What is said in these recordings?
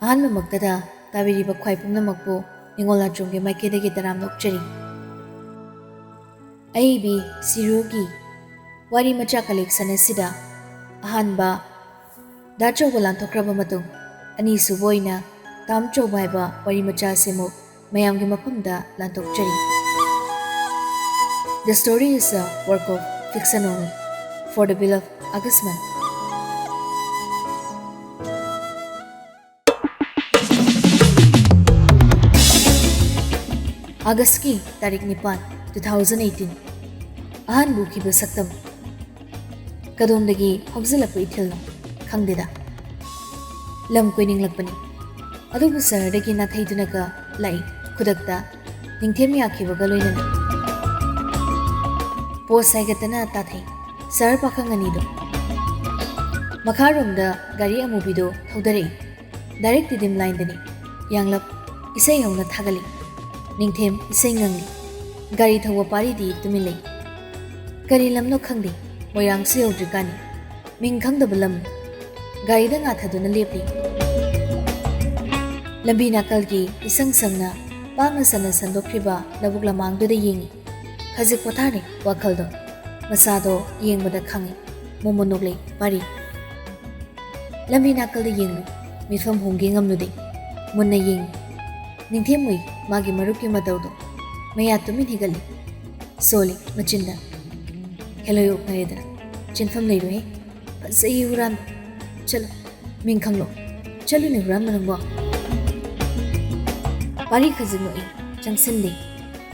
ꯑꯍꯥꯟꯕꯃꯛꯇꯗ ꯇꯥꯕꯤꯔꯤꯕ ꯈ꯭ꯋꯥꯏ ꯄꯨꯝꯅꯃꯛꯄꯨ ꯅꯤꯡꯉꯣꯜ ꯂꯥꯆꯣꯡꯒꯤ ꯃꯥꯏꯀꯩꯗꯒꯤ ꯇꯔꯥꯝ ꯅꯣꯛꯆꯔꯤ꯫ ꯑꯏꯕꯤ ꯁꯤꯔꯨꯒꯤ ꯋꯥꯔꯤ ꯃꯆꯥ ꯀꯂꯦꯛꯁꯟ ꯑꯁꯤꯗ ꯑꯍꯥꯟꯕ ꯗꯥ ꯆꯧꯕ ꯂꯥꯟꯊꯣꯛꯈ꯭ꯔꯕ ꯃꯇꯨꯡ ꯑꯅꯤꯁꯨꯕ ꯑꯣꯏꯅ ꯇꯥꯝ ꯆꯧꯕ ꯍꯥꯏꯕ ꯋꯥꯔꯤ ꯃꯆꯥ ꯑꯁꯤꯃꯨꯛ ꯃꯌꯥꯝꯒꯤ ꯃꯐꯝꯗ ꯂꯥꯟꯊꯣꯛꯆꯔꯤ꯫ The story is a work of fiction only for the beloved Augustman. August की तारीख 9, 2018 अहान बुखिब सक्तम कदोमदगी हौजलप इथिलनो खंगदेदा लम कोइनिंगलपनी अदुबु सरदगी नाथैदुनगा लाई खुदकता निंथेम याखिबगा लोइनना पोस साइगतना ताथै सर पाखंगनिदो मखारोमदा गाड़ी अमुबिदो थौदरे डायरेक्ट दिम लाइनदनी यांगलप इसै हौना थागली निंथेम इसै ngangli गाड़ी थौवा पारीदी तुमिलै करी लमनो खंगदे मोयांग से यौद्रिकानी मिंग खंगदब लम गाड़ी दा ngathaduna lepli lambi nakalgi isang sangna pangna sana sandokriba labuk lamangduda yengi khajik pothare wakhaldo masado yengbada khangi momonoglei pari lambi nakalda yenglu mifam hongge ngamnude munna yeng ningthemui magi marukki matawdo maya tumin higali soli machinda hello yok nareda chinfam leiru he fazai huram chalo ming khanglo chalo ni huram nanbo pari khajino e changsinde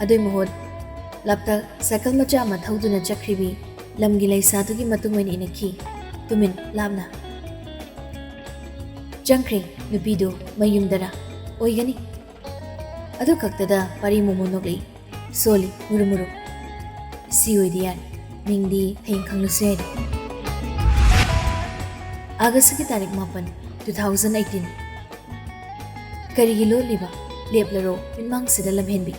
adoi mohot lapta cycle macha ma thauduna chakribi lamgi laisa dugi matungoi ni ki tumin lamna changkre nupido mayumdara oigani adu kaktada pari momonoglei soli murumuru si oidiyar mingdi theng khanglusu yai August की तारीख 9, 2018 करिगिलो लिबा लेपलरो मिनमांग सिदा लमहेनबी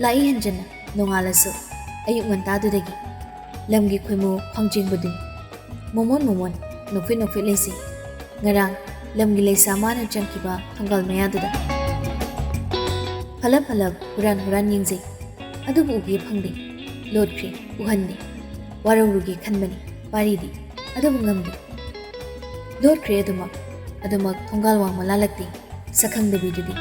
लाई हंजन नोंगालसु अयुक ngantadudagi lamgi khoimu khongjingbudun momon nokfit nokfit leisi ngarang lamgi leisa mana changkiba thongal mayaduda halap huran yingje adubu ugi phangde lotkhri uhandi waraurugi khanbani paridi adubu ngamdi lotkhri adumak thongal wang malalakti sakhangdabidudi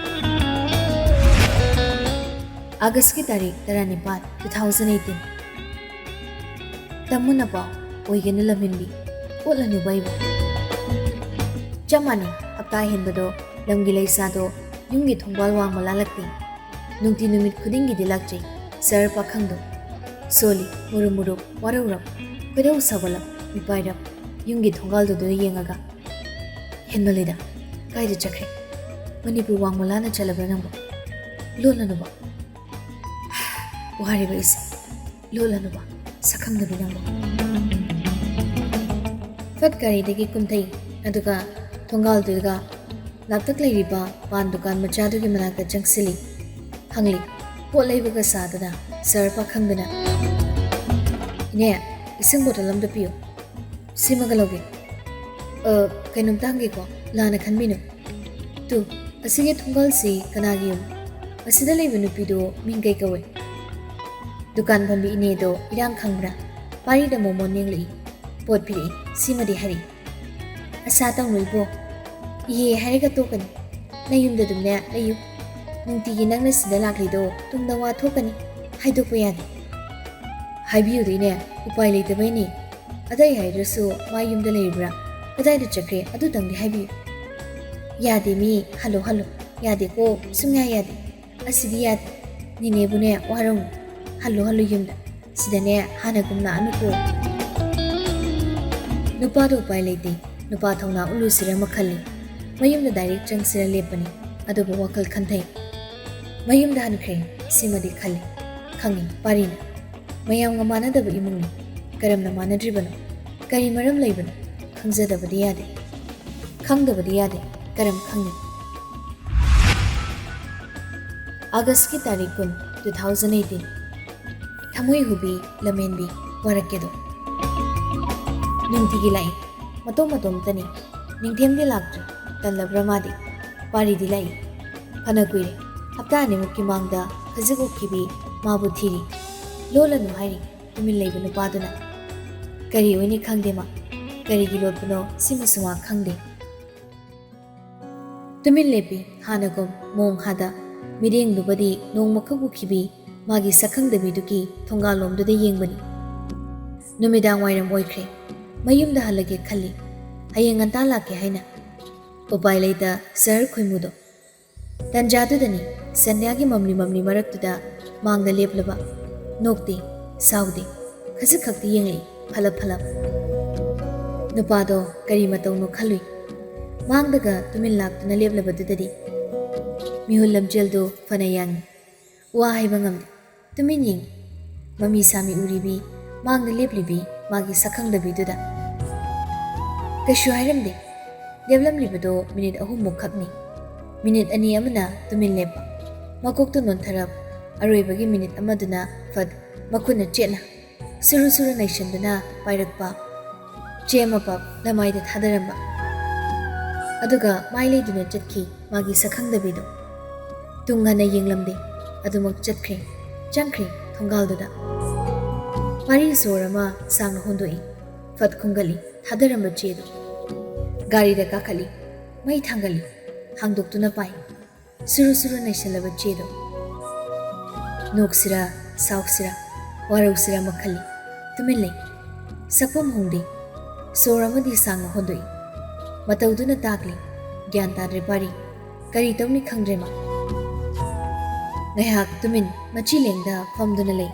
August की तारीख 9, 2018 तमुना पाव ओइगन लमिनबी ओलनु बाइबो चमानी हप्ता हेनबदो लमगी लैसादो युंगी थोंबाल वांग मलालक्ति नुंगति नुमित खुदिंगी दिलाकजै sir पाखंदो सोली murumuru वारौरप कदौ सगलप मिपाइरप युंगी थोंगालदो दो येंगागा हेनबलेदा काइदे चखरे मणिपुर वांग मलाना चलब्रा नंबो लोलनुबा वारिबा इसे लोलनुबा सखंदबि नंबो फट गारीदगी कुमथै अदुगा थोंगालदुगा लापतक लेरिबा पान दुकान मचादुगी मनाका चंगसिली हंगली pot लेबगा सादना sir पाखंदना इने इसिंग बोतल अमदा पियो सिमगा लौगे कैनुमतांगे को लाना खनबिनो तु असिगे थोंगालसी कनागी युम असिदा लेबा नुपिदो मिंगै कवे दुकान फंबी इनेदो इरांग खंगब्रा पारीदा मोमो नेंगलई पोट पिरे सिमदि हरि असा तंगलुइबो ये हरिगा तोकनी नयुमदा दुमने लयु नुंतिगी नंगना सिदा लाक्लिदो तुंगदा वा थोकनी हाइदोकपा यादे हाइबियुदिने उपाय लेतबैनी अदै हाइरसु मा युमदा लेब्रा कदाइदा चक्रे अदु तंगदि हाइबियु यादे मी हलो यादे को सुंया यादे असिदि यादे निनेबुने वारौ हलो युमदा सिदने हानगुमना अनुको नुपादो उपाय लेते नुपा थौना उलुसिरा मखल्ली मयुमदा डायरेक्ट चंगसिरा लेपनी अदुबो वखल खन्थै मयुमदा हनख्रे सिमदि खल्ली खंगी पारिना मयामगा मानदब इमुंगनि करमना मानद्रिबनो करी मरम लेबनो खंगजदबदि यादे खंगदबदि यादे करम खंगनि August की तारीख 2018 थमोई हुबी लमेनबी वरकेदो नुंतिगी लाई मतोम तनी निंथेमदि लाक्ट्र तल्लब्रा मादि ꯄꯥꯔꯤꯗꯤ ꯂꯥꯛꯏ ꯐꯅ ꯀꯨꯏꯔꯦ ꯍꯞꯇꯥ ꯑꯅꯤꯃꯨꯛꯀꯤ ꯃꯥꯡꯗ ꯈꯖꯤꯛ ꯎꯈꯤꯕꯤ ꯃꯥꯕꯨ ꯊꯤꯔꯤ ꯂꯣꯜꯂꯅꯨ ꯍꯥꯏꯔꯤ ꯇꯨꯃꯤꯟ ꯂꯩꯕ ꯅꯨꯄꯥꯗꯨꯅ ꯀꯔꯤ ꯑꯣꯏꯅꯤ ꯈꯪꯗꯦ ꯃꯥ ꯀꯔꯤꯒꯤ ꯂꯣꯠꯄꯅꯣ ꯁꯤꯃꯁꯨ ꯃꯥ ꯈꯪꯗꯦ ꯇꯨꯃꯤꯟ ꯂꯦꯞꯄꯤ ꯍꯥꯟꯅꯒꯨꯝ ꯃꯣꯡ ꯍꯥꯗ ꯃꯤꯔꯦꯡꯂꯨꯕꯗꯤ ꯅꯣꯡꯃꯈꯛ ꯎꯈꯤꯕꯤ ꯃꯥꯒꯤ ꯁꯛꯈꯪꯗꯕꯤꯗꯨꯒꯤ ꯊꯣꯡꯒꯥꯜꯂꯣꯝꯗꯨꯗ ꯌꯦꯡꯕꯅꯤ ꯅꯨꯃꯤꯗꯥꯡ ꯋꯥꯏꯔꯝ ꯑꯣꯏꯈ꯭ꯔꯦ ꯃꯌꯨꯝꯗ ꯍꯜꯂꯒꯦ ꯈꯜꯂꯤ ꯍꯌꯦꯡ ꯉꯟꯇꯥ ꯂꯥꯛꯀꯦ ꯍꯥꯏꯅ ꯎꯄꯥꯏ ꯂꯩꯇ ꯁꯍꯔ ꯈꯣꯏꯃꯨꯗꯣ ꯇꯟꯖꯥꯗꯨꯗꯅꯤ ꯁꯟꯙ꯭ꯌꯥꯒꯤ ꯃꯝꯂꯤ ꯃꯝꯂꯤ ꯃꯔꯛꯇꯨꯗ ꯃꯥꯡꯗ ꯂꯦꯞꯂꯕ ꯅꯣꯛꯇꯦ ꯁꯥꯎꯗꯦ ꯈꯖꯤꯛ ꯈꯛꯇꯤ ꯌꯦꯡꯂꯛꯏ ꯐꯂꯞ ꯐꯂꯞ ꯅꯨꯄꯥꯗꯣ ꯀꯔꯤ ꯃꯇꯧꯅꯣ ꯈꯜꯂꯨꯏ ꯃꯥꯡꯗꯒ ꯇꯨꯃꯤꯟ ꯂꯥꯛꯇꯨꯅ ꯂꯦꯞꯂꯕꯗꯨꯗꯗꯤ ꯃꯤꯍꯨꯜ ꯂꯝꯖꯦꯜꯗꯨ ꯐꯅ ꯌꯥꯡꯏ ꯋꯥ ꯍꯥꯏꯕ ꯉꯝꯗꯦ ꯇꯨꯃꯤꯟ ꯌꯦꯡꯏ ꯃꯃꯤ ꯁꯥꯃꯤ ꯎꯔꯤꯕꯤ ꯃꯥꯡꯗ ꯂꯦꯞꯂꯤꯕꯤ ꯃꯥꯒꯤ ꯁꯛꯈꯪꯗꯕꯤꯗꯨꯗ ꯀꯩꯁꯨ ꯍꯥꯏꯔꯝꯗꯦ ꯂꯦꯞꯂꯝꯂꯤꯕꯗꯣ ꯃꯤꯅꯤꯠ 3ꯃꯨꯛ ꯈꯛꯅꯤ ꯃꯤꯅꯤꯠ 2 ꯑꯃꯅ ꯇꯨꯃꯤꯟ ꯂꯦꯞꯄ ꯃꯀꯣꯛꯇꯨ ꯅꯣꯟꯊꯔꯞ ꯑꯔꯣꯏꯕꯒꯤ ꯃꯤꯅꯤꯠ ꯑꯃꯗꯨꯅ ꯐꯠ ꯃꯈꯨꯠꯅ ꯆꯦꯠꯅ ꯁꯨꯔꯨ ꯁꯨꯔꯨ ꯅꯩꯁꯟꯗꯨꯅ ꯄꯥꯏꯔꯛꯄ ꯆꯦ ꯑꯃꯄꯞ ꯂꯃꯥꯏꯗ ꯊꯥꯗꯔꯝꯕ ꯑꯗꯨꯒ ꯃꯥꯏ ꯂꯩꯗꯨꯅ ꯆꯠꯈꯤ ꯃꯥꯒꯤ ꯁꯛꯈꯪꯗꯕꯤꯗꯣ ꯇꯨꯡ ꯍꯟꯅ ꯌꯦꯡꯂꯝꯗꯦ ꯑꯗꯨꯃꯛ ꯆꯠꯈ꯭ꯔꯦ ꯆꯪꯈ꯭ꯔꯦ ꯊꯣꯡꯒꯥꯜꯗꯨꯗ ꯃꯔꯤ ꯁꯣꯔ ꯑꯃ ꯁꯥꯡꯅ ꯍꯣꯟꯗꯣꯛꯏ ꯐꯠ ꯈꯨꯡꯒꯠꯂꯤ ꯊꯥꯗꯔꯝꯕ ꯆꯦꯗꯨ ꯒꯥꯔꯤꯗ ꯀꯥꯈꯠꯂꯤ ꯃꯩ ꯊꯥꯡꯒꯠꯂꯤ ꯍꯥꯡꯗꯣꯛꯇꯨꯅ ꯄꯥꯏ ꯁꯨꯔꯨ ꯁꯨꯔꯨ ꯅꯩꯁꯜꯂꯕ ꯆꯦꯗꯣ ꯅꯣꯛꯁꯤꯔꯥ ꯁꯥꯎꯁꯤꯔꯥ ꯋꯥꯔꯧꯁꯤꯔꯥ ꯃꯈꯜꯂꯤ ꯇꯨꯃꯤꯟ ꯂꯩ ꯁꯛꯐꯝ ꯍꯣꯡꯗꯦ ꯁꯣꯔ ꯑꯃꯗꯤ ꯁꯥꯡꯅ ꯍꯣꯟꯗꯣꯛꯏ ꯃꯇꯧꯗꯨꯅ ꯇꯥꯛꯂꯤ ꯒ꯭ꯌꯥꯟ ꯇꯥꯗ꯭ꯔꯦ ꯄꯥꯔꯤ ꯀꯔꯤ ꯇꯧꯅꯤ ꯈꯪꯗ꯭ꯔꯦ ꯃꯥ ꯉꯥꯏꯍꯥꯛ ꯇꯨꯃꯤꯟ ꯃꯆꯤ ꯂꯦꯡꯗ ꯐꯝꯗꯨꯅ ꯂꯩ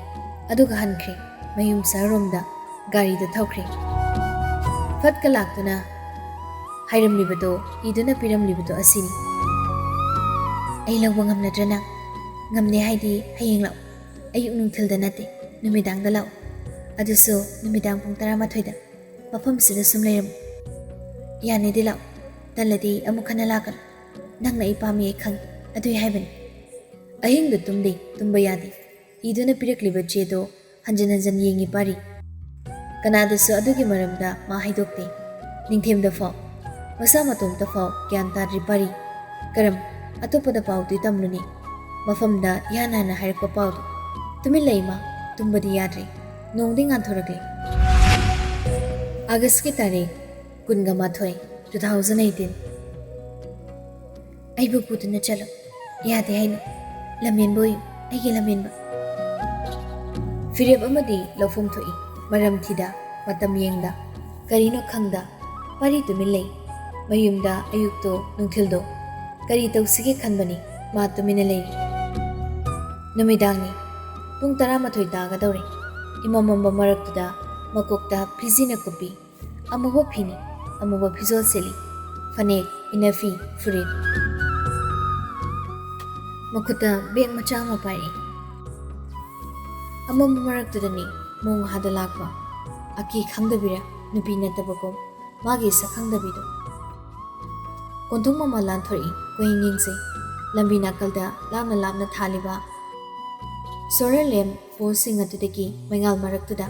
ꯑꯗꯨꯒ ꯍꯟꯈ꯭ꯔꯦ ꯃꯌꯨꯝ ꯁꯍꯔꯔꯣꯝꯗ ꯒꯥꯔꯤꯗ ꯊꯧꯈ꯭ꯔꯦ ꯐꯠꯀ ꯂꯥꯛꯇꯨꯅ ꯍꯥꯏꯔꯝꯂꯤꯕꯗꯣ ꯏꯗꯨꯅ ꯄꯤꯔꯝꯂꯤꯕꯗꯣ ꯑꯁꯤꯅꯤ ꯑꯩ ꯂꯧꯕ ꯉꯝꯅꯗ꯭ꯔ ꯅꯪ ꯉꯝꯅꯦ ꯍꯥꯏꯗꯤ ꯍꯌꯦꯡ ꯂꯥꯛꯑꯣ ꯑꯌꯨꯛ ꯅꯨꯡꯊꯤꯜꯗ ꯅꯠꯇꯦ ꯅꯨꯃꯤꯗꯥꯡꯗ ꯂꯥꯛꯑꯣ ꯑꯗꯨꯁꯨ ꯅꯨꯃꯤꯗꯥꯡ ꯄꯨꯡ 11ꯗ ꯃꯐꯝꯁꯤꯗ ꯁꯨꯝ ꯂꯩꯔꯝꯃꯨ ꯌꯥꯅꯦꯗꯤ ꯂꯥꯛꯑꯣ ꯇꯜꯂꯗꯤ ꯑꯃꯨꯛ ꯍꯟꯅ ꯂꯥꯛꯀꯅꯨ ꯅꯪꯅ ꯑꯩ ꯄꯥꯝꯃꯤ ꯑꯩ ꯈꯪꯉꯤ ꯑꯗꯨꯏ ꯍꯥꯏꯕꯅꯤ ꯑꯍꯤꯡꯗ ꯇꯨꯝꯗꯦ ꯇꯨꯝꯕ ꯌꯥꯗꯦ ꯏꯗꯨꯅ ꯄꯤꯔꯛꯂꯤꯕ ꯆꯦꯗꯣ ꯍꯟꯖꯟ ꯍꯟꯖꯟ ꯌꯦꯡꯉꯤ ꯄꯥꯔꯤ ꯀꯅꯥꯗꯁꯨ ꯑꯗꯨꯒꯤ ꯃꯔꯝꯗ ꯃꯥ ꯍꯥꯏꯗꯣꯛꯇꯦ ꯅꯤꯡꯊꯦꯝꯗ ꯐꯥꯎ ꯃꯁꯥ ꯃꯇꯣꯝꯇ ꯐꯥꯎ ꯒ꯭ꯌꯥꯟ ꯇꯥꯗ꯭ꯔꯤ ꯄꯥꯔꯤ ꯀꯔꯝ ꯑꯇꯣꯞꯄꯗ ꯄꯥꯎꯗꯤ ꯇꯝꯂꯨꯅꯤ ꯃꯐꯝꯗ ꯏꯍꯥꯟ ꯍꯥꯟꯅ ꯍꯥꯏꯔꯛꯄ ꯄꯥꯎꯗꯣ ꯇꯨꯃꯤꯟ ꯂꯩ ꯃꯥ ꯇꯨꯝꯕꯗꯤ ꯌꯥꯗ꯭ꯔꯦ ꯅꯣꯡꯗꯤ ꯉꯥꯟꯊꯣꯔꯛꯂꯦ ꯑꯥꯒꯁꯠꯀꯤ ꯇꯥꯔꯤꯛ 21 2018 ꯑꯩꯕꯨ ꯄꯨꯗꯨꯅ ꯆꯠꯂꯣ ꯌꯥꯗꯦ ꯍꯥꯏꯅ ꯂꯝꯍꯦꯟꯕ ꯑꯣꯏꯌꯨ ꯑꯩꯒꯤ ꯂꯝꯍꯦꯟꯕ ꯐꯤꯔꯦꯞ ꯑꯃꯗꯤ ꯂꯧꯐꯝ ꯊꯣꯛꯏ ꯃꯔꯝ ꯊꯤꯗ ꯃꯇꯝ ꯌꯦꯡꯗ ꯀꯔꯤꯅꯣ ꯈꯪꯗ ꯄꯥꯔꯤ ꯇꯨꯃꯤꯟ ꯂꯩ ꯃꯌꯨꯝꯗ ꯑꯌꯨꯛꯇꯣ ꯅꯨꯡꯊꯤꯜꯗꯣ ꯀꯔꯤ ꯇꯧꯁꯤꯒꯦ ꯈꯟꯕꯅꯤ ꯃꯥ ꯇꯨꯃꯤꯟꯅ ꯂꯩꯔꯤ ꯅꯨꯃꯤꯗꯥꯡꯅꯤ ꯄꯨꯡ 11 ꯇꯥꯒꯗꯧꯔꯦ ꯏꯃꯝꯃꯝꯕ ꯃꯔꯛꯇꯨꯗ ꯃꯀꯣꯛꯇ ꯐꯤꯖꯤꯅ ꯀꯨꯞꯄꯤ ꯑꯃꯨꯕ ꯐꯤꯅꯤ ꯑꯃꯨꯕ ꯐꯤꯖꯣꯜ ꯁꯦꯠꯂꯤ ꯐꯅꯦꯛ ꯏꯅꯐꯤ ꯐꯨꯔꯤꯠ ꯃꯈꯨꯠꯇ ꯕꯦꯛ ꯃꯆꯥ ꯑꯃ ꯄꯥꯏꯔꯛꯏ ꯑꯃꯝꯕ ꯃꯔꯛꯇꯨꯗꯅꯤ ꯃꯣꯡ ꯍꯥꯗ ꯂꯥꯛꯄ ꯑꯀꯤ ꯈꯪꯗꯕꯤꯔ ꯅꯨꯄꯤ ꯅꯠꯇꯕꯀꯣ ꯃꯥꯒꯤ ꯁꯛꯈꯪꯗꯕꯤꯗꯣ ꯀꯣꯟꯊꯣꯡ ꯃꯃꯥ ꯂꯥꯟꯊꯣꯔꯛꯏ ꯀꯣꯏꯍꯤꯡ ꯌꯦꯡꯁꯩ ꯂꯝꯕꯤ ꯅꯥꯀꯜꯗ ꯂꯥꯞꯅ ꯂꯥꯞꯅ ꯊꯥꯜꯂꯤꯕ ꯁꯣꯂꯔ ꯂꯦꯝꯞ ꯄꯣꯜꯁꯤꯡ ꯑꯗꯨꯗꯒꯤ ꯃꯩꯉꯥꯜ ꯃꯔꯛꯇꯨꯗ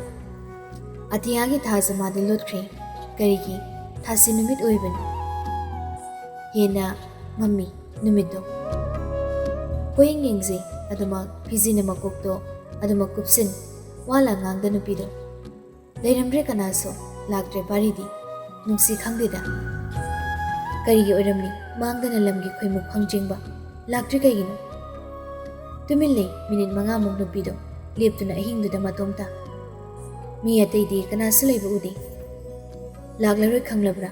ꯑꯇꯤꯌꯥꯒꯤ ꯊꯥꯖ ꯃꯥꯗꯤ ꯂꯣꯠꯈ꯭ꯔꯦ ꯀꯔꯤꯒꯤ ꯊꯥꯁꯤ ꯅꯨꯃꯤꯠ ꯑꯣꯏꯕꯅꯤ ꯍꯦꯟꯅ ꯃꯝꯃꯤ ꯅꯨꯃꯤꯠꯇꯣ ꯀꯣꯏꯍꯤꯡ ꯌꯦꯡꯖꯩ ꯑꯗꯨꯃꯛ ꯐꯤꯖꯤꯅ ꯃꯀꯣꯛꯇꯣ ꯑꯗꯨꯃꯛ ꯀꯨꯞꯁꯤꯟ ꯋꯥꯂ ꯉꯥꯡꯗ ꯅꯨꯄꯤꯗꯣ ꯂꯩꯔꯝꯗ꯭ꯔꯦ ꯀꯅꯥꯁꯨ ꯂꯥꯛꯇ꯭ꯔꯦ ꯄꯥꯔꯤꯗꯤ ꯅꯨꯡꯁꯤ ꯈꯪꯗꯦꯗ ꯀꯔꯤꯒꯤ ꯑꯣꯏꯔꯝꯂꯤ ꯃꯥꯡꯗꯅ ꯂꯝꯒꯤ ꯈꯣꯏꯃꯨꯛ ꯐꯪꯖꯤꯡꯕ ꯂꯥꯛꯇ꯭ꯔꯤ ꯀꯩꯒꯤꯅꯣ ꯇꯨꯃꯤꯟ ꯂꯩ ꯃꯤꯅꯤꯠ 5ꯃꯨꯛ ꯅꯨꯄꯤꯗꯣ ꯂꯦꯞꯇꯨꯅ ꯑꯍꯤꯡꯗꯨꯗ ꯃꯇꯣꯝꯇ ꯃꯤ ꯑꯇꯩꯗꯤ ꯀꯅꯥꯁꯨ ꯂꯩꯕ ꯎꯗꯦ ꯂꯥꯛꯂꯔꯣꯏ ꯈꯪꯂꯕ꯭ꯔꯥ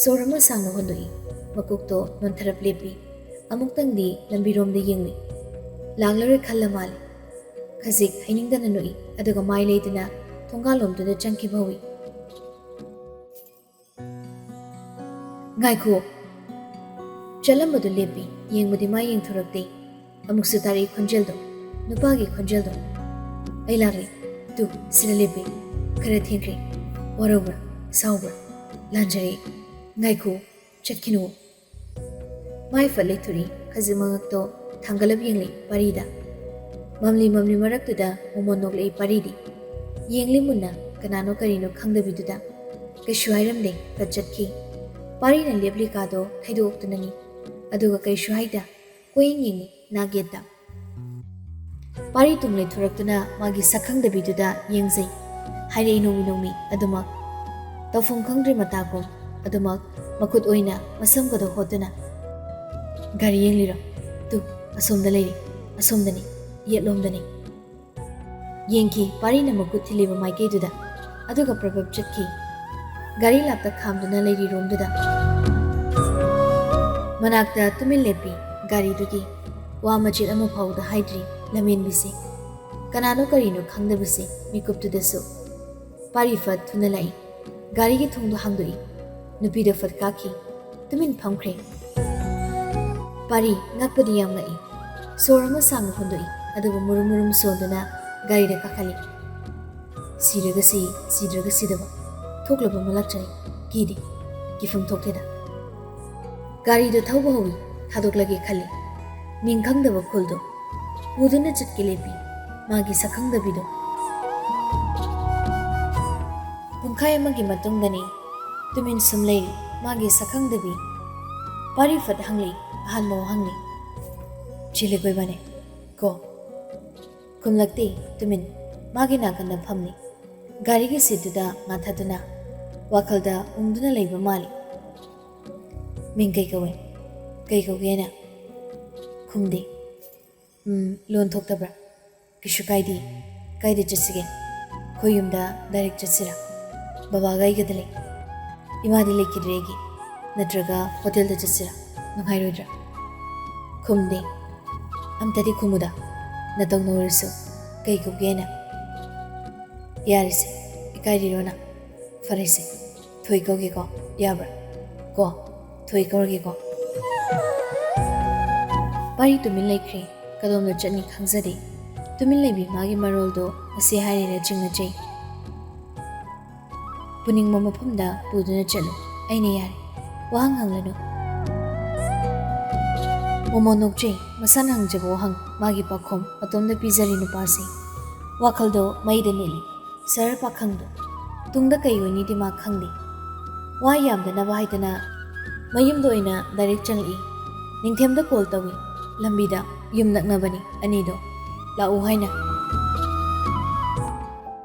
ꯁꯣꯔ ꯑꯃ ꯁꯥꯡꯅ ꯍꯣꯟꯗꯣꯛꯏ ꯃꯀꯣꯛꯇꯣ ꯅꯣꯟꯊꯔꯞ ꯂꯦꯞꯄꯤ ꯑꯃꯨꯛꯇꯪꯗꯤ ꯂꯝꯕꯤꯔꯣꯝꯗ ꯌꯦꯡꯂꯤ ꯂꯥꯛꯂꯔꯣꯏ ꯈꯜꯂ ꯃꯥꯜꯂꯤ ꯈꯖꯤꯛ ꯍꯩꯅꯤꯡꯗꯅ ꯅꯣꯛꯏ ꯑꯗꯨꯒ ꯃꯥꯏ ꯂꯩꯗꯨꯅ ꯊꯣꯡꯒꯥꯜꯂꯣꯝꯗꯨꯗ ꯆꯪꯈꯤꯕ ꯍꯧꯏ ꯉꯥꯏꯈꯣ ꯆꯠꯂꯝꯕꯗꯨ ꯂꯦꯞꯄꯤ ꯌꯦꯡꯕꯗꯤ ꯃꯥ ꯌꯦꯡꯊꯣꯔꯛꯇꯦ ꯑꯃꯨꯛꯁꯨ ꯇꯥꯔꯛꯏ ꯈꯣꯟꯖꯦꯜꯗꯣ ꯅꯨꯄꯥꯒꯤ ꯈꯣꯟꯖꯦꯜꯗꯣ ꯑꯩ ꯂꯥꯛꯂꯤ ꯇꯨ ꯁꯤꯗ ꯂꯦꯞꯄꯤ ꯈꯔ ꯊꯦꯡꯈ꯭ꯔꯦ ꯋꯥꯔꯧꯕ꯭ꯔꯥ ꯁꯥꯎꯕ꯭ꯔꯥ ꯂꯥꯟꯖꯔꯦ ꯉꯥꯏꯈꯣ ꯆꯠꯈꯤꯅꯨ ꯃꯥꯏ ꯐꯠ ꯂꯩꯊꯣꯛꯏ ꯈꯖꯤꯛ ꯃꯉꯛꯇꯣ ꯊꯥꯡꯒꯠꯂꯞ ꯌꯦꯡꯂꯛꯏ ꯄꯥꯔꯤꯗ ꯃꯝꯂꯤ ꯃꯝꯂꯤ ꯃꯔꯛꯇꯨꯗ ꯃꯣꯃꯣꯟ ꯅꯣꯛꯂꯛꯏ ꯄꯥꯔꯤꯗꯤ ꯌꯦꯡꯂꯤ ꯃꯨꯟꯅ ꯀꯅꯥꯅꯣ ꯀꯔꯤꯅꯣ ꯈꯪꯗꯕꯤꯗꯨꯗ ꯀꯩꯁꯨ ꯍꯥꯏꯔꯝꯗꯦ ꯐꯠ ꯆꯠꯈꯤ ꯄꯥꯔꯤꯅ ꯂꯦꯞꯂꯤꯀꯥꯗꯣ ꯊꯩꯗꯣꯛꯇꯨꯅꯅꯤ ꯑꯗꯨꯒ ꯀꯩꯁꯨ ꯍꯥꯏꯗ ꯀꯣꯌꯦꯡ ꯌꯦꯡꯉꯤ ꯅꯥꯒꯦꯠꯇ ꯄꯥꯔꯤ ꯇꯨꯡ ꯂꯩꯊꯣꯔꯛꯇꯨꯅ ꯃꯥꯒꯤ ꯁꯛꯈꯪꯗꯕꯤꯗꯨꯗ ꯌꯦꯡꯖꯩ ꯍꯥꯏꯔꯛꯏ ꯅꯣꯡꯃꯤ ꯅꯣꯡꯃꯤ ꯑꯗꯨꯃꯛ ꯇꯧꯐꯝ ꯈꯪꯗ꯭ꯔꯤ ꯃꯇꯥꯒꯨꯝ ꯑꯗꯨꯃꯛ ꯃꯈꯨꯠ ꯑꯣꯏꯅ ꯃꯁꯝꯒꯗꯣ ꯍꯣꯠꯇꯨꯅ ꯒꯥꯔꯤ ꯌꯦꯡꯂꯤꯔꯣ ꯇꯨ ꯑꯁꯣꯝꯗ ꯂꯩꯔꯤ ꯑꯁꯣꯝꯗꯅꯤ ꯌꯦꯠꯂꯣꯝꯗꯅꯤ ꯌꯦꯡꯈꯤ ꯄꯥꯔꯤꯅ ꯃꯈꯨꯠ ꯊꯤꯜꯂꯤꯕ ꯃꯥꯏꯀꯩꯗꯨꯗ ꯑꯗꯨꯒ ꯄ꯭ꯔꯕꯞ ꯆꯠꯈꯤ ꯒꯥꯔꯤ ꯂꯥꯞꯇ ꯈꯥꯝꯗꯨꯅ ꯂꯩꯔꯤꯔꯣꯝꯗꯨꯗ ꯃꯅꯥꯛꯇ ꯇꯨꯃꯤꯟ ꯂꯦꯞꯄꯤ ꯒꯥꯔꯤꯗꯨꯒꯤ ꯋꯥ ꯃꯆꯦꯠ ꯑꯃ ꯐꯥꯎꯕꯗ ꯍꯥꯏꯗ꯭ꯔꯤ ꯂꯝꯍꯦꯟꯕꯤꯁꯤ ꯀꯅꯥꯅꯣ ꯀꯔꯤꯅꯣ ꯈꯪꯗꯕꯁꯤ ꯃꯤꯀꯨꯞꯇꯨꯗꯁꯨ ꯄꯥꯔꯤ ꯐꯠ ꯊꯨꯅ ꯂꯥꯛꯏ ꯒꯥꯔꯤꯒꯤ ꯊꯣꯡꯗꯣ ꯍꯥꯡꯗꯣꯛꯏ ꯅꯨꯄꯤꯗ ꯐꯠ ꯀꯥꯈꯤ ꯇꯨꯃꯤꯟ ꯐꯝꯈ꯭ꯔꯦ ꯄꯥꯔꯤ ꯉꯛꯄꯗꯤ ꯌꯥꯝ ꯉꯛꯏ ꯁꯣꯔ ꯑꯃ ꯁꯥꯡꯅ ꯍꯣꯟꯗꯣꯛꯏ ꯑꯗꯨꯒ ꯃꯨꯔꯨꯝ ꯃꯨꯔꯨꯝ ꯁꯣꯟꯗꯨꯅ ꯒꯥꯔꯤꯗ ꯀꯥꯈꯠꯂꯤ ꯁꯤꯔꯒꯁꯤ ꯁꯤꯗ꯭ꯔꯒ ꯁꯤꯗꯕ ꯊꯣꯛꯂꯕ ꯃꯂꯛꯆꯔꯤ ꯀꯤꯗꯦ ꯀꯤꯐꯝ ꯊꯣꯛꯇꯦꯗ ꯒꯥꯔꯤꯗꯣ ꯊꯧꯕ ꯍꯧꯏ ꯊꯥꯗꯣꯛꯂꯒꯦ ꯈꯜꯂꯤ ꯃꯤꯡ ꯈꯪꯗꯕ ꯈꯨꯜꯗꯣ ꯄꯨꯗꯨꯅ ꯆꯠꯀꯦ ꯂꯦꯞꯄꯤ ꯃꯥꯒꯤ ꯁꯛꯈꯪꯗꯕꯤꯗꯣ ꯄꯨꯡꯈꯥꯏ ꯑꯃꯒꯤ ꯃꯇꯨꯡꯗꯅꯤ ꯇꯨꯃꯤꯟ ꯁꯨꯝ ꯂꯩꯔꯤ ꯃꯥꯒꯤ ꯁꯛꯈꯪꯗꯕꯤ ꯄꯥꯔꯤ ꯐꯠ ꯍꯪꯂꯤ ꯑꯍꯥꯟꯕ ꯋꯥꯍꯪꯅꯤ ꯆꯤꯂꯦ ꯀꯣꯏꯕꯅꯦ ꯀꯣ ꯈꯨꯝꯂꯛꯇꯦ ꯇꯨꯃꯤꯟ ꯃꯥꯒꯤ ꯅꯥꯀꯟꯗ ꯐꯝꯂꯤ ꯒꯥꯔꯤꯒꯤ ꯁꯤꯠꯇꯨꯗ ꯉꯥꯊꯗꯨꯅ ꯋꯥꯈꯜꯗ ꯎꯪꯗꯨꯅ ꯂꯩꯕ ꯃꯥꯜꯂꯤ ꯃꯤꯡ ꯀꯩ ꯀꯧꯋꯦ ꯀꯩ ꯀꯧꯒꯦꯅ ꯈꯨꯝꯗꯦ ꯂꯣꯟ ꯊꯣꯛꯇꯕ꯭ꯔꯥ ꯀꯩꯁꯨ ꯀꯥꯏꯗꯦ ꯀꯥꯏꯗ ꯆꯠꯁꯤꯒꯦ ꯑꯩꯈꯣꯏ ꯌꯨꯝꯗ ꯗꯥꯏꯔꯦꯛ ꯆꯠꯁꯤꯔꯥ ꯕꯕꯥꯒ ꯑꯩꯒꯗ ꯂꯩ ꯏꯃꯥꯗꯤ ꯂꯩꯈꯤꯗ꯭ꯔꯦ ꯑꯩꯒꯤ ꯅꯠꯇ꯭ꯔꯒ ꯍꯣꯇꯦꯜꯗ ꯆꯠꯁꯤꯔꯥ ꯅꯨꯡꯉꯥꯏꯔꯣꯏꯗ꯭ꯔꯥ ꯈꯨꯝꯗꯦ ꯑꯝꯇꯗꯤ ꯈꯨꯝꯃꯨꯗ ꯅꯇꯧꯅ ꯑꯣꯏꯔꯁꯨ ꯀꯩ ꯀꯧꯒꯦꯅ ꯌꯥꯔꯤꯁꯦ ꯏꯀꯥꯏꯔꯤꯔꯣꯅ ꯐꯔꯦꯁꯦ ꯊꯣꯏ ꯀꯧꯒꯦꯀꯣ ꯌꯥꯕ꯭ꯔꯥ ꯀꯣ ꯊꯣꯏ ꯀꯧꯔꯒꯦꯀꯣ ꯄꯥꯔꯤ ꯇꯨꯃꯤꯟ ꯂꯩꯈ꯭ꯔꯦ ꯀꯗꯣꯝꯗ ꯆꯠꯅꯤ ꯈꯪꯖꯗꯦ ꯇꯨꯃꯤꯟ ꯂꯩꯕꯤ ꯃꯥꯒꯤ ꯃꯔꯣꯜꯗꯣ ꯉꯁꯤ ꯍꯥꯏꯔꯦꯅ ꯆꯤꯡꯅꯖꯩ ꯄꯨꯅꯤꯡꯕ ꯃꯐꯝꯗ ꯄꯨꯗꯨꯅ ꯆꯠꯂꯨ ꯑꯩꯅ ꯌꯥꯔꯦ ꯋꯥꯍꯪ ꯍꯪꯂꯅꯨ ꯃꯣꯃꯣ ꯅꯣꯛꯆꯩ ꯃꯁꯥꯅ ꯍꯪꯖꯕ ꯋꯥꯍꯪ ꯃꯥꯒꯤ ꯄꯥꯈꯨꯝ ꯃꯇꯣꯝꯗ ꯄꯤꯖꯔꯤ ꯅꯨꯄꯥꯁꯤ ꯋꯥꯈꯜꯗꯣ ꯃꯩꯗ ꯅꯤꯜꯂꯤ ꯁꯍꯔ ꯄꯥꯈꯪꯗꯣ ꯇꯨꯡꯗ ꯀꯩ ꯑꯣꯏꯅꯤꯗꯤ ꯃꯥ ꯈꯪꯗꯦ ꯋꯥ ꯌꯥꯝꯗꯅꯕ ꯍꯥꯏꯗꯅ ꯃꯌꯨꯝꯗ ꯑꯣꯏꯅ ꯗꯥꯏꯔꯦꯛ ꯆꯪꯂꯛꯏ ꯅꯤꯡꯊꯦꯝꯗ ꯀꯣꯜ ꯇꯧꯏ ꯂꯝꯕꯤꯗ ꯌꯨꯝ ꯅꯛꯅꯕꯅꯤ ꯑꯅꯤꯗꯣ ꯂꯥꯛꯎ ꯍꯥꯏꯅ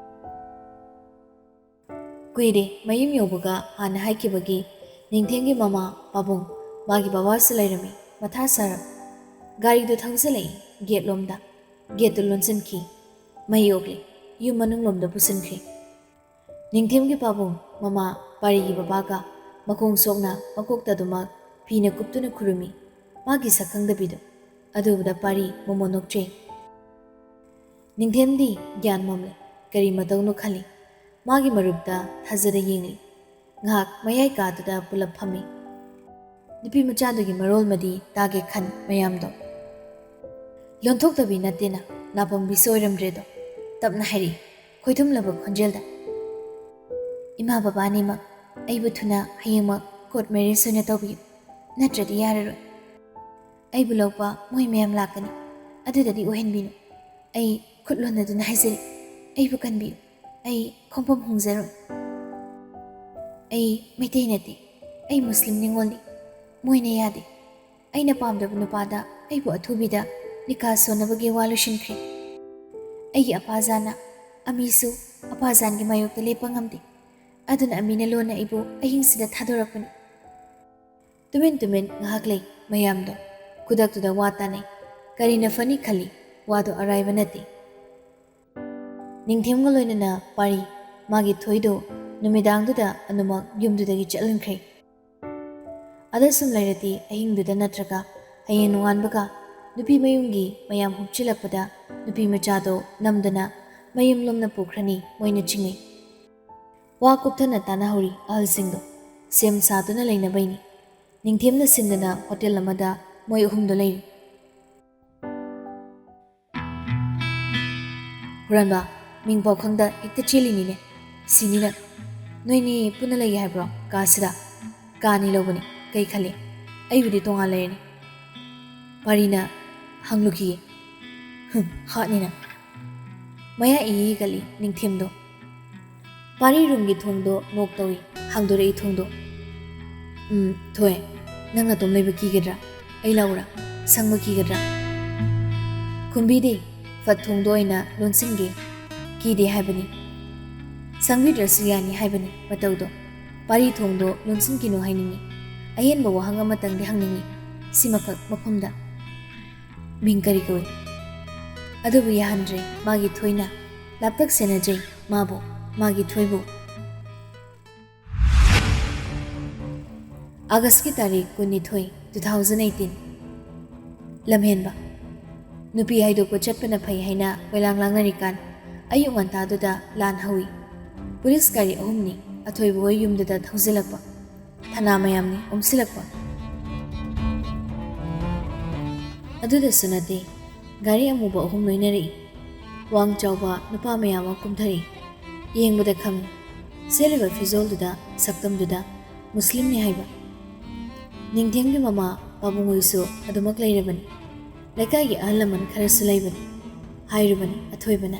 ꯀꯨꯏꯔꯦ ꯃꯌꯨꯝ ꯌꯧꯕꯒ ꯍꯥꯟꯅ ꯍꯥꯏꯈꯤꯕꯒꯤ ꯅꯤꯡꯊꯦꯝꯒꯤ ꯃꯃꯥ ꯄꯥꯕꯨꯡ ꯃꯥꯒꯤ ꯕꯕꯥꯁꯨ ꯂꯩꯔꯝꯃꯤ ꯃꯊꯥ ꯁꯥꯔꯞ ꯒꯥꯔꯤꯗꯨ ꯊꯧꯖꯤꯜꯂꯛꯏ ꯒꯦꯠꯂꯣꯝꯗ ꯒꯦꯠꯇꯨ ꯂꯣꯟꯁꯤꯟꯈꯤ ꯃꯩ ꯑꯣꯛꯂꯤ ꯌꯨꯝ ꯃꯅꯨꯡꯂꯣꯝꯗ ꯄꯨꯁꯤꯟꯈ꯭ꯔꯤ ꯅꯤꯡꯊꯦꯝꯒꯤ ꯄꯥꯕꯨꯡ ꯃꯃꯥ ꯄꯥꯔꯤꯒꯤ ꯕꯕꯥꯒ ꯃꯈꯣꯡ ꯁꯣꯛꯅ ꯃꯀꯣꯛꯇ ꯑꯗꯨꯃꯛ ꯐꯤꯅ ꯀꯨꯞꯇꯨꯅ ꯈꯨꯔꯨꯝꯃꯤ ꯃꯥꯒꯤ ꯁꯛꯈꯪꯗꯕꯤꯗꯣ ꯑꯗꯨꯕꯨꯗ ꯄꯥꯔꯤ ꯃꯣꯃꯣ ꯅꯣꯛꯆꯩ ꯅꯤꯡꯊꯦꯝꯗꯤ ꯒ꯭ꯌꯥꯟ ꯃꯝꯂꯦ ꯀꯔꯤ ꯃꯇꯧꯅꯣ ꯈꯜꯂꯤ ꯃꯥꯒꯤ ꯃꯔꯨꯞꯇ ꯊꯥꯖꯗ ꯌꯦꯡꯂꯤ ꯉꯥꯏꯍꯥꯛ ꯃꯌꯥꯏ ꯀꯥꯗꯨꯗ ꯄꯨꯂꯞ ꯐꯝꯃꯤ ꯅꯨꯄꯤ ꯃꯆꯥꯗꯨꯒꯤ ꯃꯔꯣꯜꯃꯗꯤ ꯇꯥꯒꯦ ꯈꯟ ꯃꯌꯥꯝꯗꯣ ꯂꯣꯟꯊꯣꯛꯇꯕꯤ ꯅꯠꯇꯦꯅ ꯅꯥꯄꯪꯕꯤꯁꯨ ꯑꯣꯏꯔꯝꯗ꯭ꯔꯦꯗꯣ ꯇꯞꯅ ꯍꯥꯏꯔꯛꯏ ꯈꯣꯏꯊꯨꯝꯂꯕ ꯈꯣꯟꯖꯦꯜꯗ ꯏꯃꯥ ꯕꯕꯥ ꯑꯅꯤꯃꯛ ꯑꯩꯕꯨ ꯊꯨꯅ ꯍꯌꯦꯡꯃꯛ ꯀꯣꯔꯠ ꯃꯦꯔꯦꯖ ꯑꯣꯏꯅ ꯇꯧꯕꯤꯌꯨ ꯅꯠꯇ꯭ꯔꯗꯤ ꯌꯥꯔꯔꯣꯏ ꯑꯩꯕꯨ ꯂꯧꯕ ꯃꯣꯏ ꯃꯌꯥꯝ ꯂꯥꯛꯀꯅꯤ ꯑꯗꯨꯗꯗꯤ ꯑꯣꯏꯍꯟꯕꯤꯅꯨ ꯑꯩ ꯈꯨꯠ ꯂꯣꯟꯅꯗꯨꯅ ꯍꯥꯏꯖꯔꯤ ꯑꯩꯕꯨ ꯀꯟꯕꯤꯌꯨ ꯑꯩ ꯈꯣꯡꯐꯝ ꯍꯣꯡꯖꯔꯣꯏ ꯑꯩ ꯃꯩꯇꯩ ꯅꯠꯇꯦ ꯑꯩ ꯃꯨꯁꯂꯤꯝ ꯅꯤꯉꯣꯜꯅꯤ ꯃꯣꯏꯅ ꯌꯥꯗꯦ ꯑꯩꯅ ꯄꯥꯝꯗꯕ ꯅꯨꯄꯥꯗ ꯑꯩꯕꯨ ꯑꯊꯨꯕꯤꯗ ꯅꯤꯀꯥ ꯁꯣꯟꯅꯕꯒꯤ ꯋꯥ ꯂꯣꯏꯁꯤꯟꯈ꯭ꯔꯦ ꯑꯩꯒꯤ ꯑꯄꯥꯖꯥꯅ ꯑꯃꯤꯁꯨ ꯑꯄꯥꯖꯥꯟꯒꯤ ꯃꯥꯌꯣꯛꯇ ꯂꯦꯞꯄ ꯉꯝꯗꯦ ꯑꯗꯨꯅ ꯑꯃꯤꯅ ꯂꯣꯟꯅ ꯑꯩꯕꯨ ꯑꯍꯤꯡꯁꯤꯗ ꯊꯥꯗꯣꯔꯛꯄꯅꯤ ꯇꯨꯃꯤꯟ ꯇꯨꯃꯤꯟ ꯉꯥꯏꯍꯥꯛ ꯂꯩ ꯃꯌꯥꯝꯗꯣ ꯈꯨꯗꯛꯇꯨꯗ ꯋꯥ ꯇꯥꯅꯩ ꯀꯔꯤꯅ ꯐꯅꯤ ꯈꯜꯂꯤ ꯋꯥꯗꯣ ꯑꯔꯥꯏꯕ ꯅꯠꯇꯦ ꯅꯤꯡꯊꯦꯝꯒ ꯂꯣꯏꯅꯅ ꯄꯥꯔꯤ ꯃꯥꯒꯤ ꯊꯣꯏꯗꯣ ꯅꯨꯃꯤꯗꯥꯡꯗꯨꯗ ꯑꯗꯨꯃꯛ ꯌꯨꯝꯗꯨꯗꯒꯤ ꯆꯠꯍꯟꯈ꯭ꯔꯦ ꯑꯗ ꯁꯨꯝ ꯂꯩꯔꯗꯤ ꯑꯍꯤꯡꯗꯨꯗ ꯅꯠꯇ꯭ꯔꯒ ꯍꯌꯦꯡ ꯅꯣꯡꯉꯥꯟꯕꯒ ꯅꯨꯄꯤ ꯃꯌꯨꯝꯒꯤ ꯃꯌꯥꯝ ꯍꯨꯞꯆꯤꯜꯂꯛꯄꯗ ꯅꯨꯄꯤ ꯃꯆꯥꯗꯣ ꯅꯝꯗꯅ ꯃꯌꯨꯝ ꯂꯣꯝꯅ ꯄꯨꯈ꯭ꯔꯅꯤ ꯃꯣꯏꯅ ꯆꯤꯡꯅꯩ ꯋꯥ ꯀꯨꯞꯊꯅ ꯇꯥꯟꯅꯍꯧꯔꯤ ꯑꯍꯜꯁꯤꯡꯗꯣ ꯁꯦꯝ ꯁꯥꯗꯨꯅ ꯂꯩꯅꯕꯩꯅꯤ ꯅꯤꯡꯊꯦꯝꯅ ꯁꯤꯟꯗꯅ ꯍꯣꯇꯦꯜ ꯑꯃꯗ ꯃꯣꯏ ꯑꯍꯨꯝꯗꯣ ꯂꯩꯔꯤ ꯍꯨꯔꯥꯟꯕ ꯃꯤꯡ ꯄꯥꯎ ꯈꯪꯗ ꯍꯦꯛꯇ ꯆꯦꯜꯂꯤꯅꯤꯅꯦ ꯁꯤꯅꯤꯅ ꯅꯣꯏꯅꯤ ꯄꯨꯟꯅ ꯂꯩꯒꯦ ꯍꯥꯏꯕ꯭ꯔꯣ ꯀꯥꯁꯤꯗ ꯀꯥꯅꯤ ꯂꯧꯕꯅꯤ ꯀꯩ ꯈꯜꯂꯤ ꯑꯩꯕꯨꯗꯤ ꯇꯣꯉꯥꯟ ꯂꯩꯔꯅꯤ ꯄꯥꯔꯤꯅ ꯍꯪꯂꯨꯈꯤꯌꯦ ꯍꯥꯠꯅꯤꯅ ꯃꯌꯥ ꯏꯒꯠꯂꯤ ꯅꯤꯡꯊꯦꯝꯗꯣ ꯄꯥꯔꯤ ꯔꯨꯝꯒꯤ ꯊꯣꯡꯗꯣ ꯅꯣꯛ ꯇꯧꯏ ꯍꯥꯡꯗꯣꯔꯛꯏ ꯊꯣꯡꯗꯣ ꯊꯣꯏ ꯅꯪ ꯅꯇꯣꯝ ꯂꯩꯕ ꯀꯤꯒꯗ꯭ꯔꯥ ꯑꯩ ꯂꯧꯔꯥ ꯁꯪꯕ ꯀꯤꯒꯗ꯭ꯔꯥ ꯈꯨꯝꯕꯤꯗꯦ ꯐꯠ ꯊꯣꯡꯗꯣ ꯑꯣꯏꯅ ꯂꯣꯟꯁꯤꯟꯒꯦ ꯀꯤꯗꯦ ꯍꯥꯏꯕꯅꯤ ꯁꯪꯕꯤꯗ꯭ꯔꯁꯨ ꯌꯥꯅꯤ ꯍꯥꯏꯕꯅꯤ ꯃꯇꯧꯗꯣ ꯄꯥꯔꯤ ꯊꯣꯡꯗꯣ ꯂꯣꯟꯁꯤꯟꯈꯤꯅꯨ ꯍꯥꯏꯅꯤꯡꯉꯤ ꯑꯍꯦꯟꯕ ꯋꯥꯍꯪ ꯑꯃꯇꯪꯗꯤ ꯍꯪꯅꯤꯡꯉꯤ ꯁꯤꯃꯈꯛ ꯃꯐꯝꯗ ꯃꯤꯡ ꯀꯔꯤ ꯀꯧꯏ ꯑꯗꯨꯕꯨ ꯌꯥꯍꯟꯗ꯭ꯔꯦ ꯃꯥꯒꯤ ꯊꯣꯏꯅ ꯂꯥꯞꯇꯛ ꯁꯦꯟꯅꯖꯩ ꯃꯥꯕꯨ ꯃꯥꯒꯤ ꯊꯣꯏꯕꯨ ꯑꯥꯒꯁꯀꯤ ꯇꯥꯔꯤꯛ 22, 2018 ꯂꯝꯍꯦꯟꯕ ꯅꯨꯄꯤ ꯍꯥꯏꯗꯣꯛꯄ ꯆꯠꯄꯅ ꯐꯩ ꯍꯥꯏꯅ ꯀꯣꯏꯂꯥꯡ ꯂꯥꯡꯅꯔꯤꯀꯥꯟ ꯑꯌꯨꯛ ꯉꯟꯇꯥꯗꯨꯗ ꯂꯥꯟ ꯍꯧꯏ ꯄꯨꯂꯤꯁ ꯒꯥꯔꯤ 3ꯅꯤ ꯑꯊꯣꯏꯕ ꯍꯣꯏ ꯌꯨꯝꯗꯨꯗ ꯊꯧꯖꯤꯜꯂꯛꯄ ꯊꯅꯥ ꯃꯌꯥꯝꯅꯤ ꯑꯣꯝꯁꯤꯜꯂꯛꯄ ꯑꯗꯨꯗꯁꯨ ꯅꯠꯇꯦ ꯒꯥꯔꯤ ꯑꯃꯨꯕ 3 ꯂꯣꯏꯅꯔꯛꯏ ꯋꯥꯡ ꯆꯥꯎꯕ ꯅꯨꯄꯥ ꯃꯌꯥꯝ ꯑꯃ ꯀꯨꯝꯊꯔꯛꯏ ꯌꯦꯡꯕꯗ ꯈꯪꯏ ꯁꯦꯠꯂꯤꯕ ꯐꯤꯖꯣꯜꯗꯨꯗ ꯁꯛꯇꯝꯗꯨꯗ ꯃꯨꯁꯂꯤꯝꯅꯤ ꯍꯥꯏꯕ ꯅꯤꯡꯊꯦꯝꯒꯤ ꯃꯃꯥ ꯄꯥꯕꯨꯡ ꯍꯣꯏꯁꯨ ꯑꯗꯨꯃꯛ ꯂꯩꯔꯕꯅꯤ ꯂꯩꯀꯥꯏꯒꯤ ꯑꯍꯜ ꯂꯃꯟ ꯈꯔꯁꯨ ꯂꯩꯕꯅꯤ ꯍꯥꯏꯔꯨꯕꯅꯤ ꯑꯊꯣꯏꯕꯅ